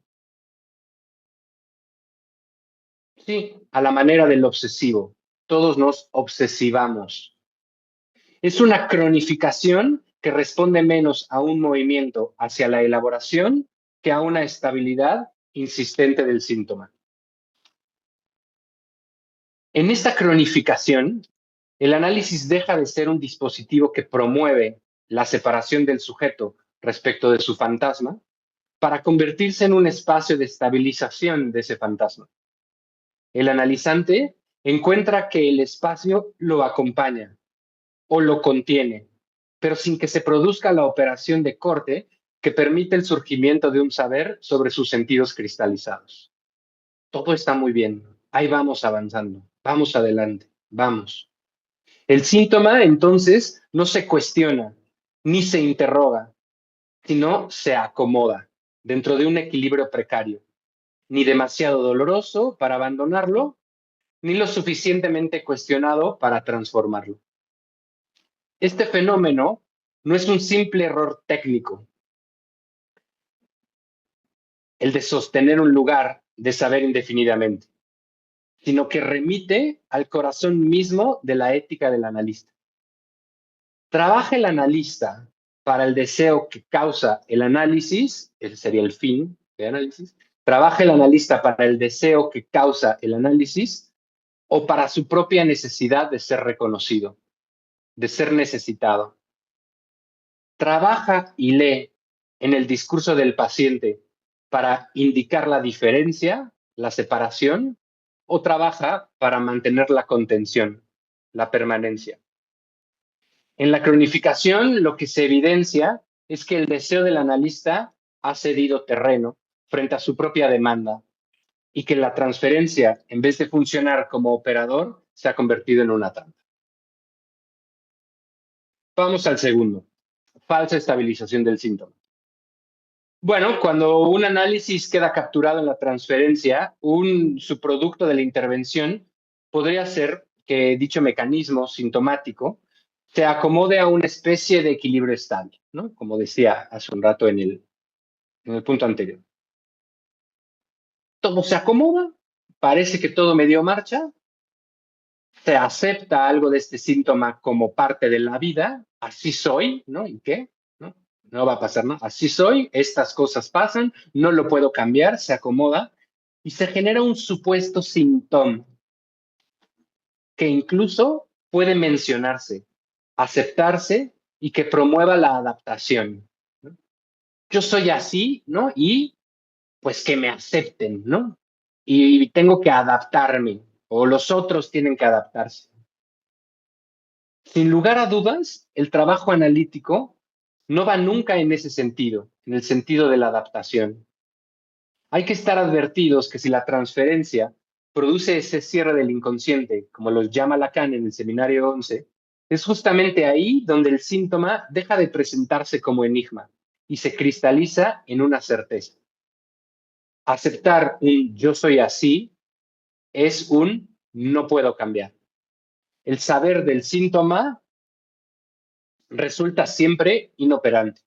Sí, a la manera del obsesivo. Todos nos obsesivamos. Es una cronificación que responde menos a un movimiento hacia la elaboración que a una estabilidad insistente del síntoma. En esta cronificación, el análisis deja de ser un dispositivo que promueve la separación del sujeto respecto de su fantasma para convertirse en un espacio de estabilización de ese fantasma. El analizante encuentra que el espacio lo acompaña o lo contiene, pero sin que se produzca la operación de corte que permite el surgimiento de un saber sobre sus sentidos cristalizados. Todo está muy bien, ahí vamos avanzando, vamos adelante, vamos. El síntoma, entonces, no se cuestiona ni se interroga, sino se acomoda dentro de un equilibrio precario, ni demasiado doloroso para abandonarlo, ni lo suficientemente cuestionado para transformarlo. Este fenómeno no es un simple error técnico, el de sostener un lugar de saber indefinidamente, sino que remite al corazón mismo de la ética del analista. Trabaja el analista para el deseo que causa el análisis, ese sería el fin de análisis. Trabaja el analista para el deseo que causa el análisis o para su propia necesidad de ser reconocido, de ser necesitado. Trabaja y lee en el discurso del paciente para indicar la diferencia, la separación, o trabaja para mantener la contención, la permanencia. En la cronificación, lo que se evidencia es que el deseo del analista ha cedido terreno frente a su propia demanda y que la transferencia, en vez de funcionar como operador, se ha convertido en una trampa. Vamos al segundo, falsa estabilización del síntoma. Bueno, cuando un análisis queda capturado en la transferencia, un subproducto de la intervención podría ser que dicho mecanismo sintomático se acomode a una especie de equilibrio estable, ¿no? Como decía hace un rato en el punto anterior. Todo se acomoda, parece que todo me dio marcha, se acepta algo de este síntoma como parte de la vida, así soy, ¿no? ¿Y qué? No va a pasar nada. Así soy, estas cosas pasan, no lo puedo cambiar, se acomoda y se genera un supuesto síntoma que incluso puede mencionarse, aceptarse y que promueva la adaptación, ¿no? Yo soy así, ¿no? Y pues que me acepten, ¿no? Y tengo que adaptarme o los otros tienen que adaptarse. Sin lugar a dudas, el trabajo analítico no va nunca en ese sentido, en el sentido de la adaptación. Hay que estar advertidos que si la transferencia produce ese cierre del inconsciente, como los llama Lacan en el seminario 11, es justamente ahí donde el síntoma deja de presentarse como enigma y se cristaliza en una certeza. Aceptar un yo soy así es un no puedo cambiar. El saber del síntoma resulta siempre inoperante,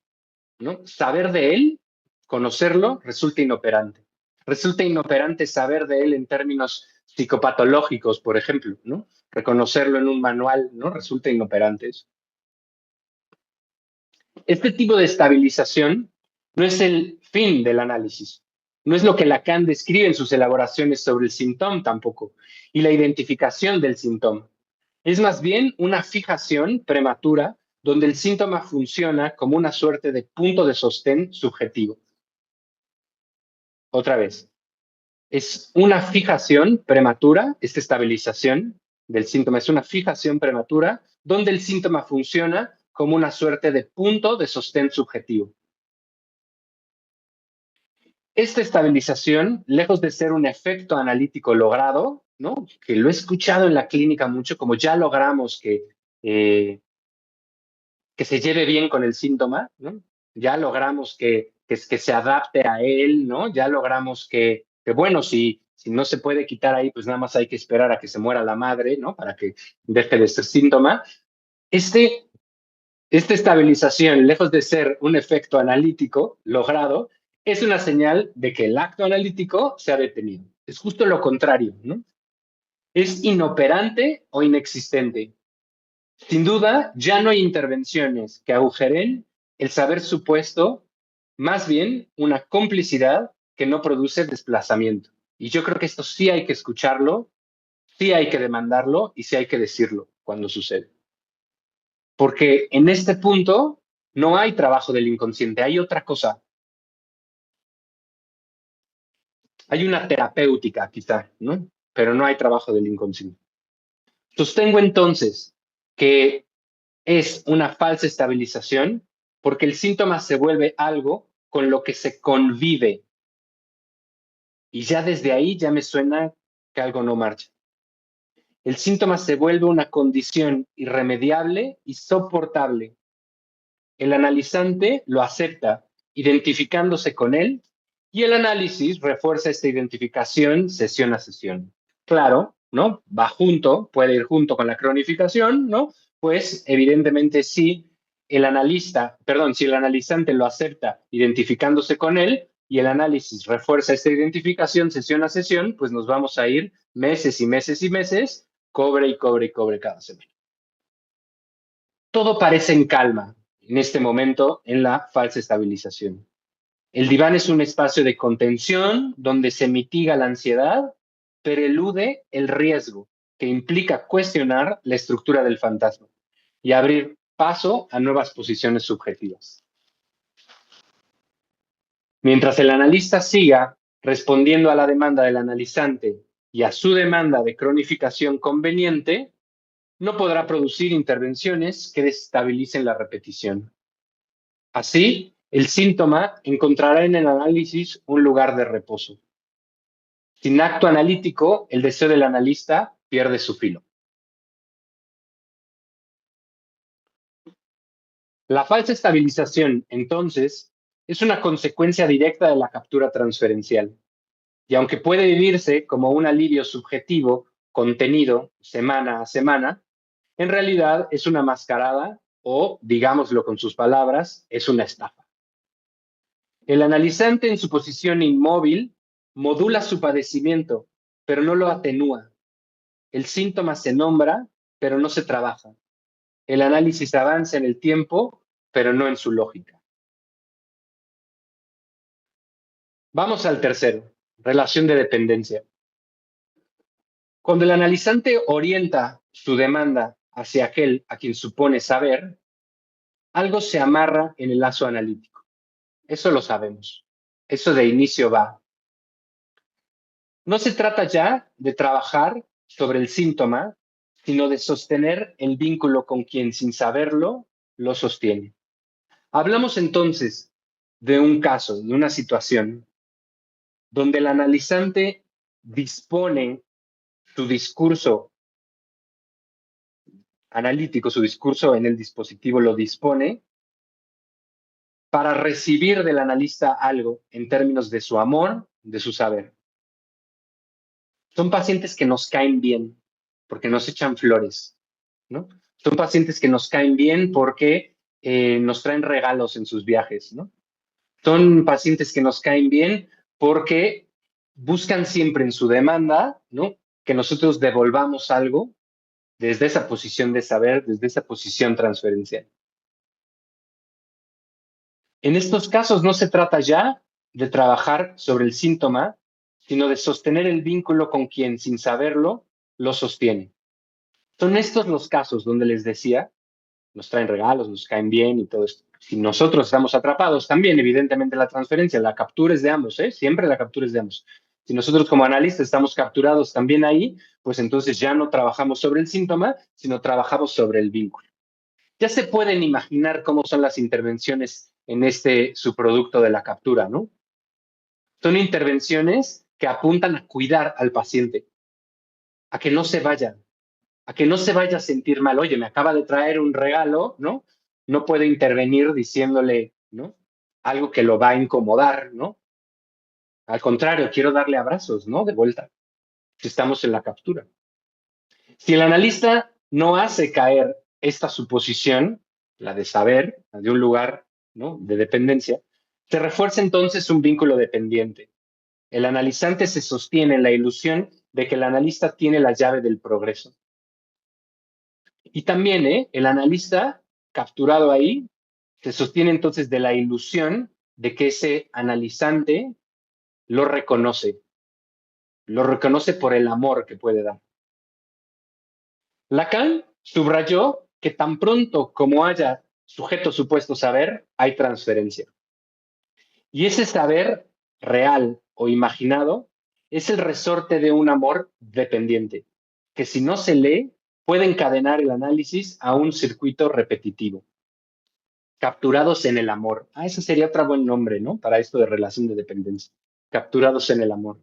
¿no? Saber de él, conocerlo, resulta inoperante. Resulta inoperante saber de él en términos psicopatológicos, por ejemplo, ¿no? Reconocerlo en un manual, ¿no? Resulta inoperante eso. Este tipo de estabilización no es el fin del análisis, no es lo que Lacan describe en sus elaboraciones sobre el síntoma tampoco, y la identificación del síntoma. Es más bien una fijación prematura donde el síntoma funciona como una suerte de punto de sostén subjetivo. Otra vez, es una fijación prematura, esta estabilización del síntoma es una fijación prematura donde el síntoma funciona como una suerte de punto de sostén subjetivo. Esta estabilización, lejos de ser un efecto analítico logrado, ¿no? Que lo he escuchado en la clínica mucho, como ya logramos que se lleve bien con el síntoma, ¿no? Ya logramos que se adapte a él, ¿no? Ya logramos que bueno, si no se puede quitar ahí, pues nada más hay que esperar a que se muera la madre, ¿no? Para que deje de ser síntoma. Esta estabilización, lejos de ser un efecto analítico logrado, es una señal de que el acto analítico se ha detenido. Es justo lo contrario, ¿no? Es inoperante o inexistente. Sin duda, ya no hay intervenciones que agujeren el saber supuesto, más bien una complicidad que no produce desplazamiento. Y yo creo que esto sí hay que escucharlo, sí hay que demandarlo y sí hay que decirlo cuando sucede. Porque en este punto no hay trabajo del inconsciente, hay otra cosa. Hay una terapéutica quizá, ¿no? Pero no hay trabajo del inconsciente. Sostengo entonces que es una falsa estabilización porque el síntoma se vuelve algo con lo que se convive. Y ya desde ahí ya me suena que algo no marcha. El síntoma se vuelve una condición irremediable y soportable. El analizante lo acepta, identificándose con él, y el análisis refuerza esta identificación sesión a sesión. Claro, ¿no? Va junto, puede ir junto con la cronificación, ¿no? Pues evidentemente si el si el analizante lo acepta identificándose con él y el análisis refuerza esta identificación sesión a sesión, pues nos vamos a ir meses y meses y meses, cobre y cobre y cobre cada semana. Todo parece en calma en este momento en la falsa estabilización. El diván es un espacio de contención donde se mitiga la ansiedad, pero elude el riesgo que implica cuestionar la estructura del fantasma y abrir paso a nuevas posiciones subjetivas. Mientras el analista siga respondiendo a la demanda del analizante y a su demanda de cronificación conveniente, no podrá producir intervenciones que desestabilicen la repetición. Así, el síntoma encontrará en el análisis un lugar de reposo. Sin acto analítico, el deseo del analista pierde su filo. La falsa estabilización, entonces, es una consecuencia directa de la captura transferencial. Y aunque puede vivirse como un alivio subjetivo, contenido semana a semana, en realidad es una mascarada o, digámoslo con sus palabras, es una estafa. El analizante en su posición inmóvil modula su padecimiento, pero no lo atenúa. El síntoma se nombra, pero no se trabaja. El análisis avanza en el tiempo, pero no en su lógica. Vamos al tercero, relación de dependencia. Cuando el analizante orienta su demanda hacia aquel a quien supone saber, algo se amarra en el lazo analítico. Eso lo sabemos. Eso de inicio va. No se trata ya de trabajar sobre el síntoma, sino de sostener el vínculo con quien sin saberlo lo sostiene. Hablamos entonces de un caso, de una situación donde el analizante dispone su discurso analítico, su discurso en el dispositivo lo dispone para recibir del analista algo en términos de su amor, de su saber. Son pacientes que nos caen bien porque nos echan flores, ¿no? Son pacientes que nos caen bien porque nos traen regalos en sus viajes, ¿no? Son pacientes que nos caen bien porque buscan siempre en su demanda, ¿no? Que nosotros devolvamos algo desde esa posición de saber, desde esa posición transferencial. En estos casos no se trata ya de trabajar sobre el síntoma, sino de sostener el vínculo con quien, sin saberlo, lo sostiene. Son estos los casos donde les decía, nos traen regalos, nos caen bien y todo esto. Si nosotros estamos atrapados, también evidentemente la transferencia, la captura es de ambos, ¿eh? Siempre la captura es de ambos. Si nosotros como analistas estamos capturados también ahí, pues entonces ya no trabajamos sobre el síntoma, sino trabajamos sobre el vínculo. Ya se pueden imaginar cómo son las intervenciones en este subproducto de la captura, ¿no? Son intervenciones que apuntan a cuidar al paciente, a que no se vaya, a que no se vaya a sentir mal. Oye, me acaba de traer un regalo, ¿no? No puedo intervenir diciéndole, ¿no? Algo que lo va a incomodar, ¿no? Al contrario, quiero darle abrazos, ¿no? De vuelta, si estamos en la captura. Si el analista no hace caer esta suposición, la de saber, la de un lugar, ¿no? De dependencia, se refuerza entonces un vínculo dependiente. El analizante se sostiene en la ilusión de que el analista tiene la llave del progreso. Y también el analista capturado ahí se sostiene entonces de la ilusión de que ese analizante lo reconoce por el amor que puede dar. Lacan subrayó que tan pronto como haya sujeto supuesto saber, hay transferencia. Y ese saber real o imaginado es el resorte de un amor dependiente, que si no se lee, puede encadenar el análisis a un circuito repetitivo. Capturados en el amor. Ese sería otro buen nombre, ¿no? Para esto de relación de dependencia. Capturados en el amor.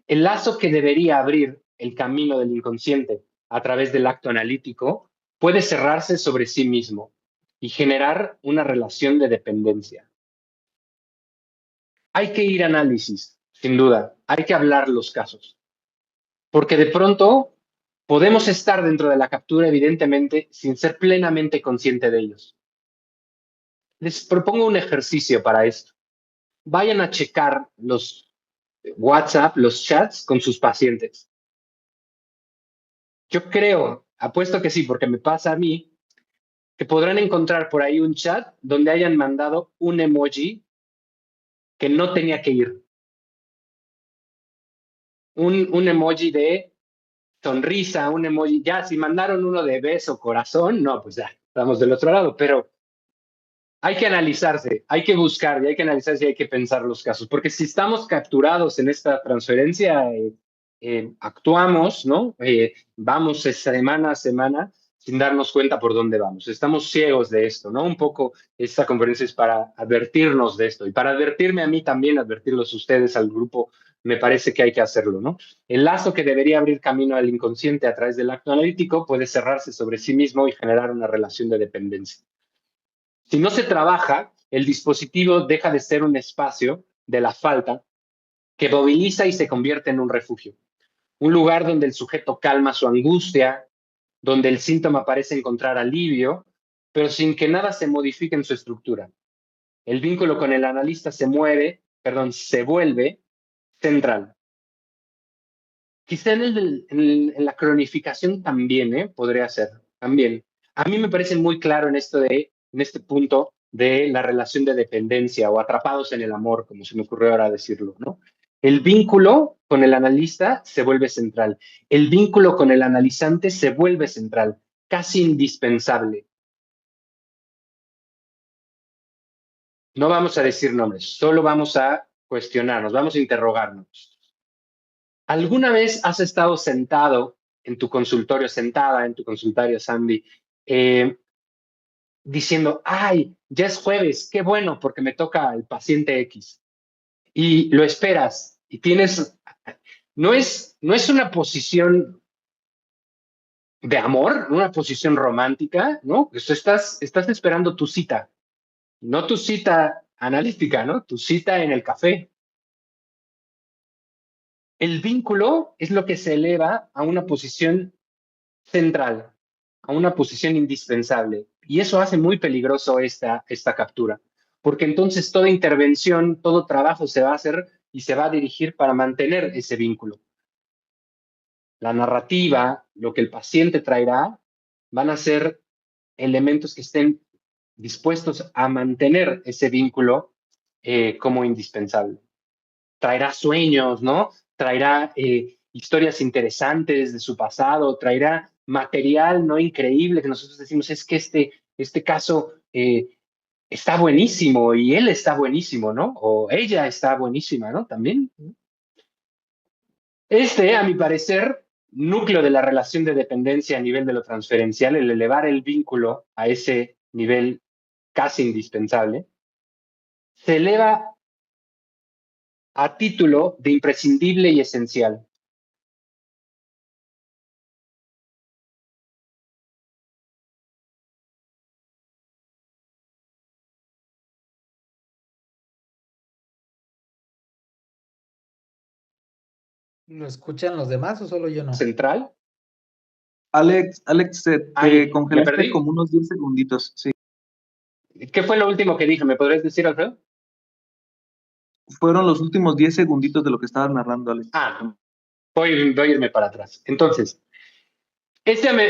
El lazo que debería abrir el camino del inconsciente a través del acto analítico puede cerrarse sobre sí mismo y generar una relación de dependencia. Hay que ir a análisis, sin duda. Hay que hablar los casos. Porque de pronto podemos estar dentro de la captura, evidentemente, sin ser plenamente consciente de ellos. Les propongo un ejercicio para esto. Vayan a checar los WhatsApp, los chats con sus pacientes. Yo creo, apuesto que sí, porque me pasa a mí, que podrán encontrar por ahí un chat donde hayan mandado un emoji que no tenía que ir. Un emoji de sonrisa, un emoji. Ya, si mandaron uno de beso, corazón, no, pues ya, estamos del otro lado, pero hay que analizarse, hay que buscar y hay que analizarse y hay que pensar los casos, porque si estamos capturados en esta transferencia, actuamos, ¿no? Vamos semana a semana sin darnos cuenta por dónde vamos. Estamos ciegos de esto, ¿no? Un poco esta conferencia es para advertirnos de esto y para advertirme a mí también, advertirlos ustedes al grupo, me parece que hay que hacerlo, ¿no? El lazo que debería abrir camino al inconsciente a través del acto analítico puede cerrarse sobre sí mismo y generar una relación de dependencia. Si no se trabaja, el dispositivo deja de ser un espacio de la falta que moviliza y se convierte en un refugio. Un lugar donde el sujeto calma su angustia, donde el síntoma parece encontrar alivio, pero sin que nada se modifique en su estructura. El vínculo con el analista se vuelve central. Quizá en la cronificación también, podría ser, también. A mí me parece muy claro en este punto de la relación de dependencia o atrapados en el amor, como se me ocurrió ahora decirlo, ¿no? El vínculo con el analista se vuelve central. El vínculo con el analizante se vuelve central, casi indispensable. No vamos a decir nombres, solo vamos a cuestionarnos, vamos a interrogarnos. ¿Alguna vez has estado sentado en tu consultorio, sentada en tu consultorio, Sandy, diciendo, ay, ya es jueves, qué bueno, porque me toca el paciente X? Y lo esperas y no es una posición de amor, una posición romántica, ¿no? Estás esperando tu cita, no tu cita analítica, ¿no? Tu cita en el café. El vínculo es lo que se eleva a una posición central, a una posición indispensable. Y eso hace muy peligroso esta captura, porque entonces toda intervención, todo trabajo se va a hacer y se va a dirigir para mantener ese vínculo. La narrativa, lo que el paciente traerá, van a ser elementos que estén dispuestos a mantener ese vínculo como indispensable. Traerá sueños, ¿no? Traerá historias interesantes de su pasado, traerá material no increíble que nosotros decimos, es que este caso está buenísimo y él está buenísimo, ¿no? O ella está buenísima, ¿no? También. A mi parecer, núcleo de la relación de dependencia a nivel de lo transferencial, el elevar el vínculo a ese nivel casi indispensable, se eleva a título de imprescindible y esencial. ¿Lo escuchan los demás o solo yo no? Central. Alex, Ay, te ¿me congelaste perdí? como unos 10 segunditos. Sí, ¿Qué fue lo último que dije? ¿Me podrías decir, Alfredo? fueron los últimos 10 segunditos de lo que estabas narrando, Alex. Voy a irme para atrás. Entonces,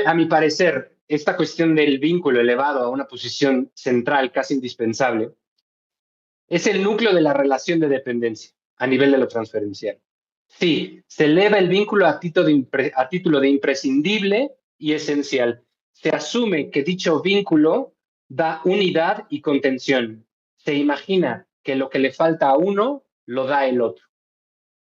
a mi parecer, esta cuestión del vínculo elevado a una posición central casi indispensable, es el núcleo de la relación de dependencia a nivel de lo transferencial. Sí, se eleva el vínculo a título de imprescindible y esencial. Se asume que dicho vínculo da unidad y contención. Se imagina que lo que le falta a uno lo da el otro.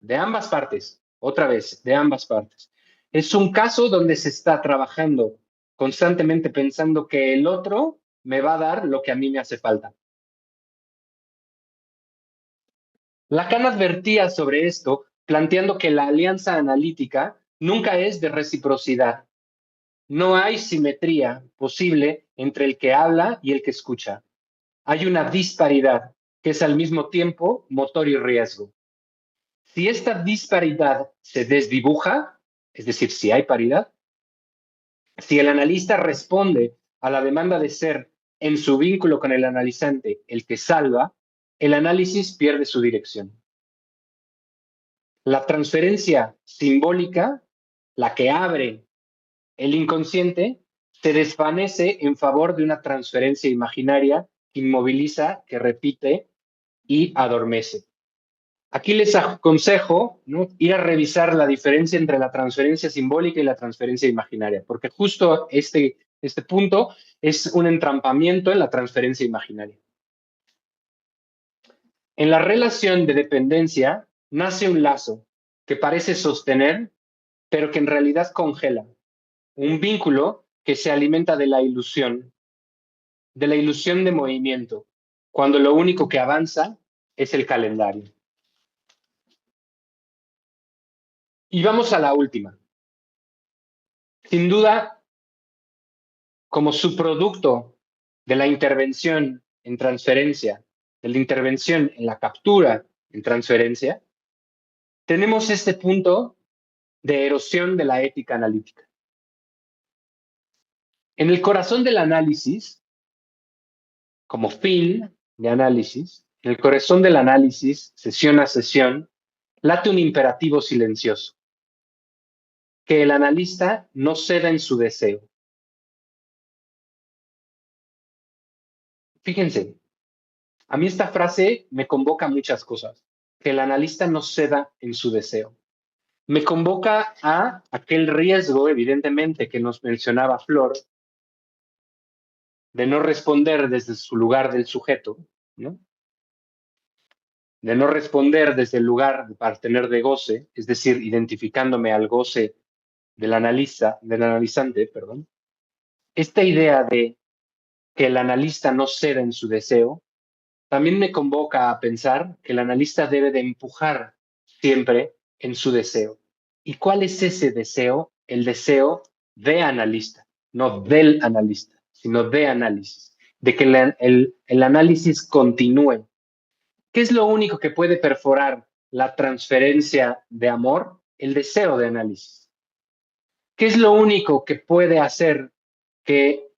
De ambas partes, otra vez, de ambas partes. Es un caso donde se está trabajando constantemente pensando que el otro me va a dar lo que a mí me hace falta. Lacan advertía sobre esto, planteando que la alianza analítica nunca es de reciprocidad. No hay simetría posible entre el que habla y el que escucha. Hay una disparidad que es al mismo tiempo motor y riesgo. Si esta disparidad se desdibuja, es decir, si hay paridad, si el analista responde a la demanda de ser en su vínculo con el analizante el que salva, el análisis pierde su dirección. La transferencia simbólica, la que abre el inconsciente, se desvanece en favor de una transferencia imaginaria que inmoviliza, que repite y adormece. Aquí les aconsejo, ¿no?, ir a revisar la diferencia entre la transferencia simbólica y la transferencia imaginaria, porque justo este punto es un entrampamiento en la transferencia imaginaria. En la relación de dependencia nace un lazo que parece sostener, pero que en realidad congela. Un vínculo que se alimenta de la ilusión de movimiento, cuando lo único que avanza es el calendario. Y vamos a la última. Sin duda, como subproducto de la intervención en transferencia, de la intervención en la captura en transferencia, tenemos este punto de erosión de la ética analítica. En el corazón del análisis, como fin de análisis, en el corazón del análisis, sesión a sesión, late un imperativo silencioso, que el analista no ceda en su deseo. Fíjense, a mí esta frase me convoca muchas cosas, que el analista no ceda en su deseo. Me convoca a aquel riesgo, evidentemente, que nos mencionaba Flor, de no responder desde su lugar del sujeto, ¿no?, de no responder desde el lugar de partener de goce, es decir, identificándome al goce del analizante, perdón. Esta idea de que el analista no ceda en su deseo también me convoca a pensar que el analista debe de empujar siempre en su deseo. ¿Y cuál es ese deseo? El deseo de analista, no del analista, sino de análisis, de que el análisis continúe. ¿Qué es lo único que puede perforar la transferencia de amor? El deseo de análisis. ¿Qué es lo único que puede hacer que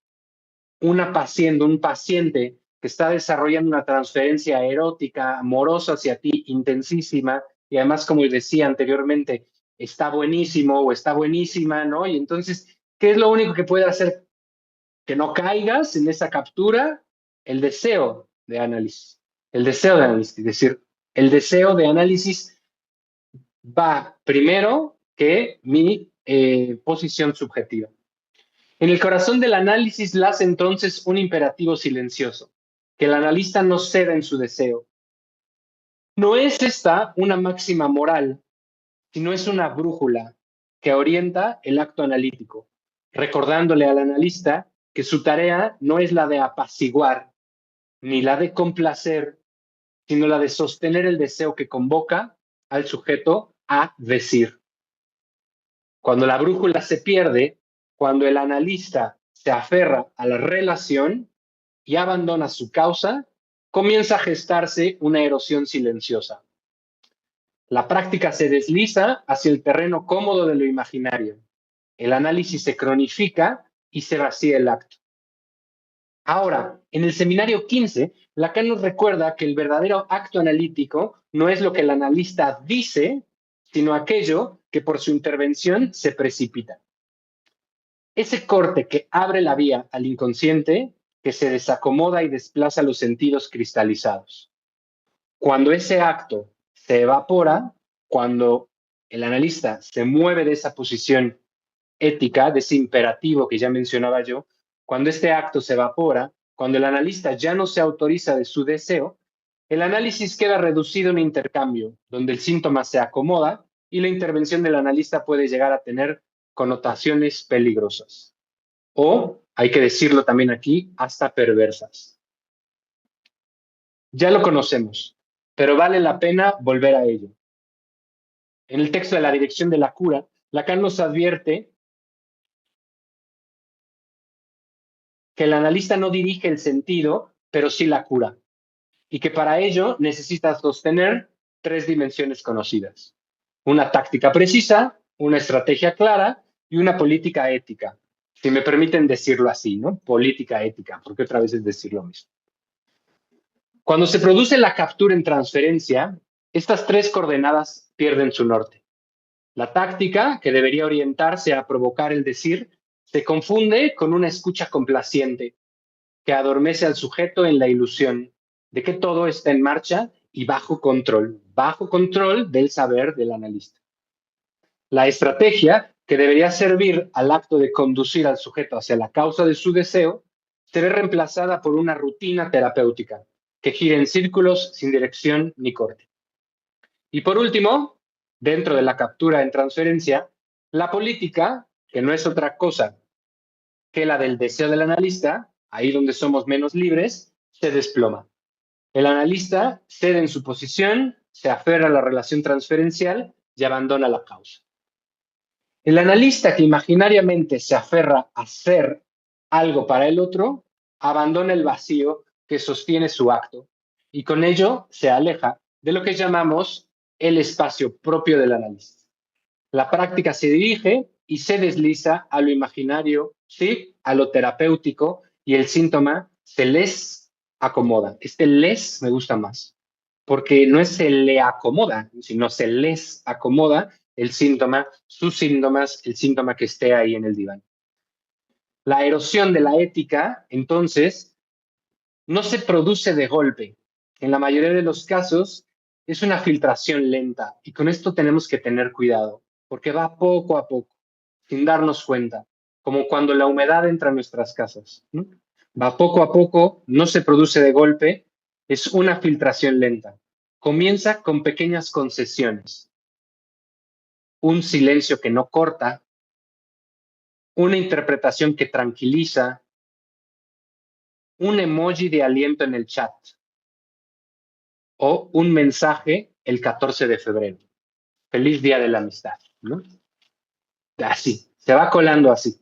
un paciente que está desarrollando una transferencia erótica, amorosa hacia ti, intensísima, y además, como decía anteriormente, está buenísimo o está buenísima, ¿no? Y entonces, ¿qué es lo único que puede hacer que no caigas en esa captura? El deseo de análisis. El deseo de análisis, es decir, el deseo de análisis va primero que mi posición subjetiva. En el corazón del análisis lace entonces un imperativo silencioso, que el analista no ceda en su deseo. No es esta una máxima moral, sino es una brújula que orienta el acto analítico, recordándole al analista que su tarea no es la de apaciguar ni la de complacer, sino la de sostener el deseo que convoca al sujeto a decir. Cuando la brújula se pierde, cuando el analista se aferra a la relación y abandona su causa, comienza a gestarse una erosión silenciosa. La práctica se desliza hacia el terreno cómodo de lo imaginario. El análisis se cronifica y se vacía el acto. Ahora, en el seminario 15, Lacan nos recuerda que el verdadero acto analítico no es lo que el analista dice, sino aquello que por su intervención se precipita. Ese corte que abre la vía al inconsciente, que se desacomoda y desplaza los sentidos cristalizados. Cuando ese acto se evapora, cuando el analista se mueve de esa posición ética, de ese imperativo que ya mencionaba yo, cuando este acto se evapora, cuando el analista ya no se autoriza de su deseo, el análisis queda reducido a un intercambio, donde el síntoma se acomoda y la intervención del analista puede llegar a tener connotaciones peligrosas. O, hay que decirlo también aquí, hasta perversas. Ya lo conocemos, pero vale la pena volver a ello. En el texto de La dirección de la cura, Lacan nos advierte que el analista no dirige el sentido, pero sí la cura, y que para ello necesita sostener 3 dimensiones conocidas: una táctica precisa, una estrategia clara y una política ética. Si me permiten decirlo así, ¿no? Política ética, porque otra vez es decir lo mismo. Cuando se produce la captura en transferencia, estas 3 coordenadas pierden su norte. La táctica, que debería orientarse a provocar el decir, se confunde con una escucha complaciente, que adormece al sujeto en la ilusión de que todo está en marcha y bajo control del saber del analista. La estrategia, que debería servir al acto de conducir al sujeto hacia la causa de su deseo, se ve reemplazada por una rutina terapéutica que gira en círculos sin dirección ni corte. Y por último, dentro de la captura en transferencia, la política, que no es otra cosa que la del deseo del analista, ahí donde somos menos libres, se desploma. El analista cede en su posición, se aferra a la relación transferencial y abandona la causa. El analista que imaginariamente se aferra a ser algo para el otro, abandona el vacío que sostiene su acto y con ello se aleja de lo que llamamos el espacio propio del analista. La práctica se dirige y se desliza a lo imaginario, ¿sí? A lo terapéutico, y el síntoma se les acomoda. Este les me gusta más, porque no es se le acomoda, sino se les acomoda el síntoma, sus síntomas, el síntoma que esté ahí en el diván. La erosión de la ética, entonces, no se produce de golpe. En la mayoría de los casos es una filtración lenta, y con esto tenemos que tener cuidado, porque va poco a poco, sin darnos cuenta, como cuando la humedad entra a nuestras casas, ¿no? Va poco a poco, no se produce de golpe, es una filtración lenta. Comienza con pequeñas concesiones, un silencio que no corta, una interpretación que tranquiliza, un emoji de aliento en el chat o un mensaje el 14 de febrero. Feliz Día de la Amistad, ¿no? Así, se va colando así.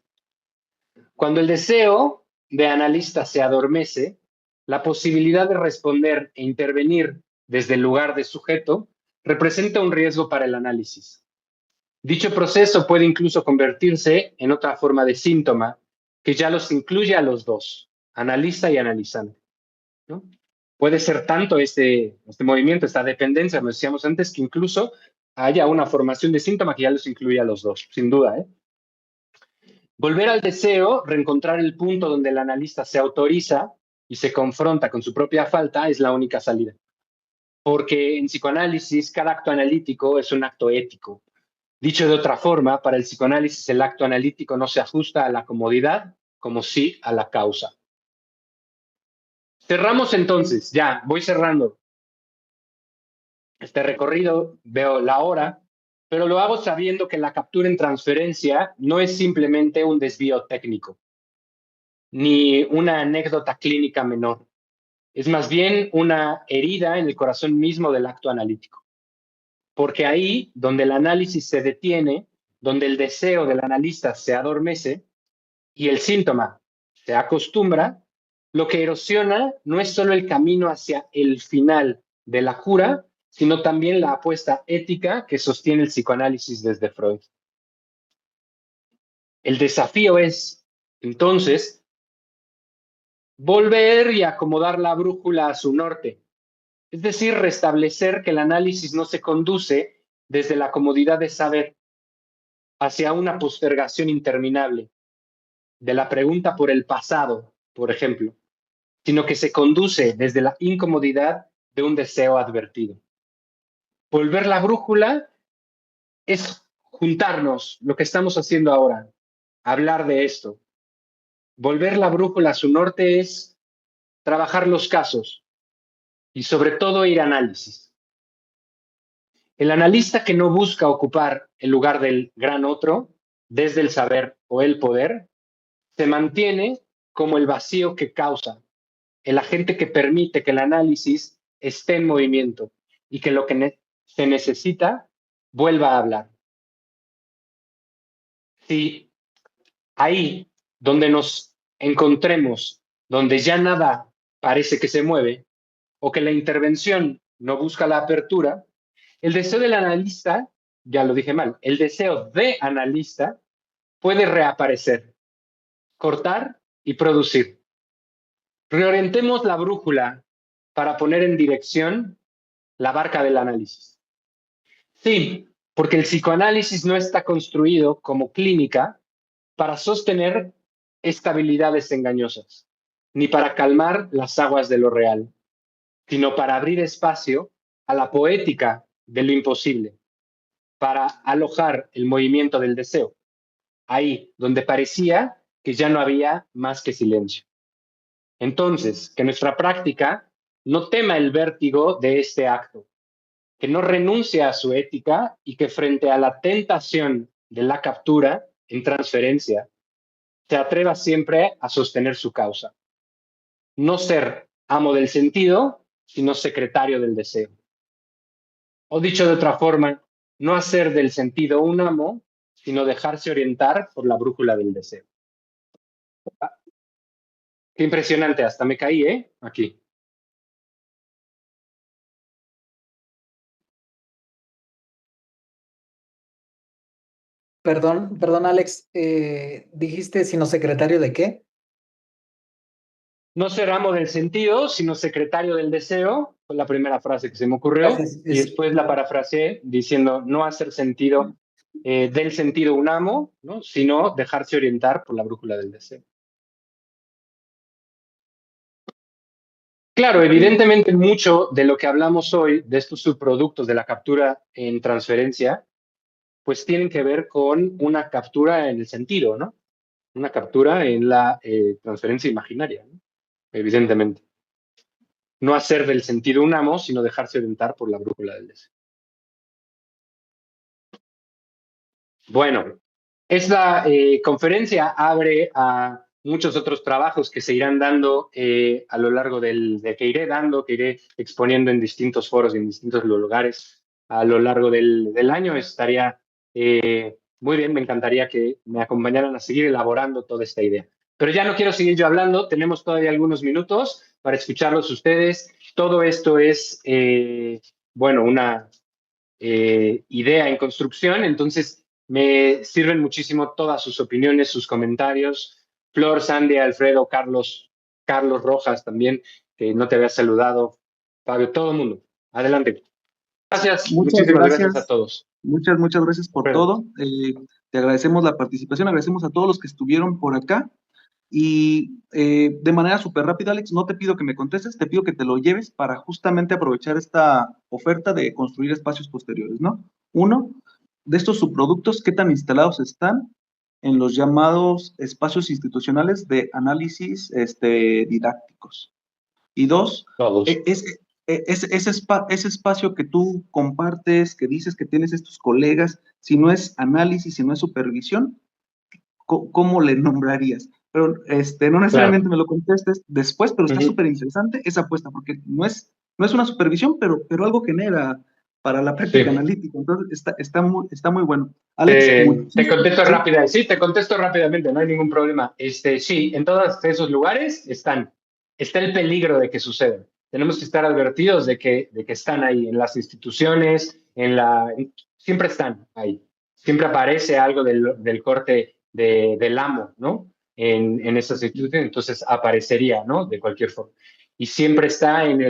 Cuando el deseo de analista se adormece, la posibilidad de responder e intervenir desde el lugar de sujeto representa un riesgo para el análisis. Dicho proceso puede incluso convertirse en otra forma de síntoma que ya los incluye a los dos, analista y analizante, ¿no? Puede ser tanto este movimiento, esta dependencia, como decíamos antes, que incluso haya una formación de síntoma que ya los incluye a los dos, sin duda, ¿eh? Volver al deseo, reencontrar el punto donde el analista se autoriza y se confronta con su propia falta, es la única salida. Porque en psicoanálisis, cada acto analítico es un acto ético. Dicho de otra forma, para el psicoanálisis el acto analítico no se ajusta a la comodidad, como sí a la causa. Cerramos entonces, ya, voy cerrando este recorrido, veo la hora, pero lo hago sabiendo que la captura en transferencia no es simplemente un desvío técnico, ni una anécdota clínica menor. Es más bien una herida en el corazón mismo del acto analítico. Porque ahí, donde el análisis se detiene, donde el deseo del analista se adormece y el síntoma se acostumbra, lo que erosiona no es solo el camino hacia el final de la cura, sino también la apuesta ética que sostiene el psicoanálisis desde Freud. El desafío es, entonces, volver y acomodar la brújula a su norte, es decir, restablecer que el análisis no se conduce desde la comodidad de saber hacia una postergación interminable de la pregunta por el pasado, por ejemplo, sino que se conduce desde la incomodidad de un deseo advertido. Volver la brújula es juntarnos, lo que estamos haciendo ahora, hablar de esto. Volver la brújula a su norte es trabajar los casos y sobre todo ir a análisis. El analista que no busca ocupar el lugar del gran otro desde el saber o el poder, se mantiene como el vacío que causa, el agente que permite que el análisis esté en movimiento y que lo que se necesita vuelva a hablar. Si ahí donde nos encontremos, donde ya nada parece que se mueve, o que la intervención no busca la apertura, el deseo del analista, ya lo dije mal, el deseo de analista puede reaparecer, cortar y producir. Reorientemos la brújula para poner en dirección la barca del análisis. Sí, porque el psicoanálisis no está construido como clínica para sostener estabilidades engañosas, ni para calmar las aguas de lo real, sino para abrir espacio a la poética de lo imposible, para alojar el movimiento del deseo, ahí donde parecía que ya no había más que silencio. Entonces, que nuestra práctica no tema el vértigo de este acto, que no renuncie a su ética y que frente a la tentación de la captura en transferencia, se atreva siempre a sostener su causa. No ser amo del sentido, sino secretario del deseo. O dicho de otra forma, no hacer del sentido un amo, sino dejarse orientar por la brújula del deseo. Qué impresionante, hasta me caí, ¿eh? Aquí. Perdón, Alex, dijiste sino secretario de qué? No ser amo del sentido, sino secretario del deseo, fue la primera frase que se me ocurrió, y después la parafraseé diciendo no hacer sentido del sentido un amo, ¿no? Sino dejarse orientar por la brújula del deseo. Claro, evidentemente mucho de lo que hablamos hoy, de estos subproductos de la captura en transferencia, pues tienen que ver con una captura en el sentido, ¿no? Una captura en la transferencia imaginaria, ¿no? Evidentemente. No hacer del sentido un amo, sino dejarse orientar por la brújula del deseo. Bueno, esta conferencia abre a muchos otros trabajos que se irán dando a lo largo que iré exponiendo en distintos foros y en distintos lugares a lo largo del año. Estaría muy bien, me encantaría que me acompañaran a seguir elaborando toda esta idea. Pero ya no quiero seguir yo hablando, tenemos todavía algunos minutos para escucharlos ustedes. Todo esto es, bueno, una idea en construcción, entonces me sirven muchísimo todas sus opiniones, sus comentarios, Flor, Sandy, Alfredo, Carlos Rojas también, que no te había saludado, Fabio, todo el mundo. Adelante. Gracias, Muchas muchísimas gracias a gracias. todos. Muchas gracias por Alfredo. todo. Te agradecemos la participación, agradecemos a todos los que estuvieron por acá. Y de manera súper rápida, Alex, no te pido que me contestes, te pido que te lo lleves para justamente aprovechar esta oferta de construir espacios posteriores, ¿no? Uno, de estos subproductos, ¿qué tan instalados están en los llamados espacios institucionales de análisis didácticos? Y dos, Todos. ese espacio que tú compartes, que dices que tienes estos colegas, si no es análisis, si no es supervisión, ¿cómo le nombrarías? Pero no necesariamente Claro. me lo contestes después, pero está súper interesante esa apuesta, porque no es una supervisión, pero algo genera para la práctica Sí. analítica. Entonces, está muy bueno. Alex, Te contesto ¿sí? rápida. Sí, te contesto rápidamente, no hay ningún problema. Sí, en todos esos lugares está el peligro de que sucedan. Tenemos que estar advertidos de que están ahí en las instituciones, siempre están ahí. Siempre aparece algo del corte del amo, ¿no? En esas instituciones, entonces aparecería, ¿no? De cualquier forma. Y siempre está en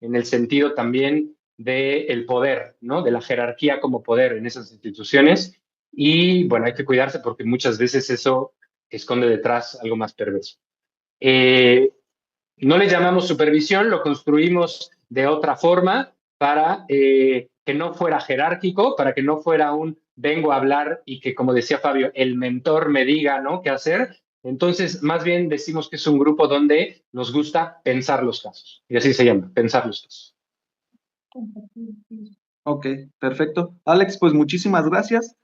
el sentido también del poder, ¿no? De la jerarquía como poder en esas instituciones. Y bueno, hay que cuidarse porque muchas veces eso esconde detrás algo más perverso. No le llamamos supervisión, lo construimos de otra forma para que no fuera jerárquico, para que no fuera un vengo a hablar y que, como decía Fabio, el mentor me diga, ¿no?, qué hacer. Entonces, más bien decimos que es un grupo donde nos gusta pensar los casos. Y así se llama, pensar los casos. Ok, perfecto. Alex, pues muchísimas gracias.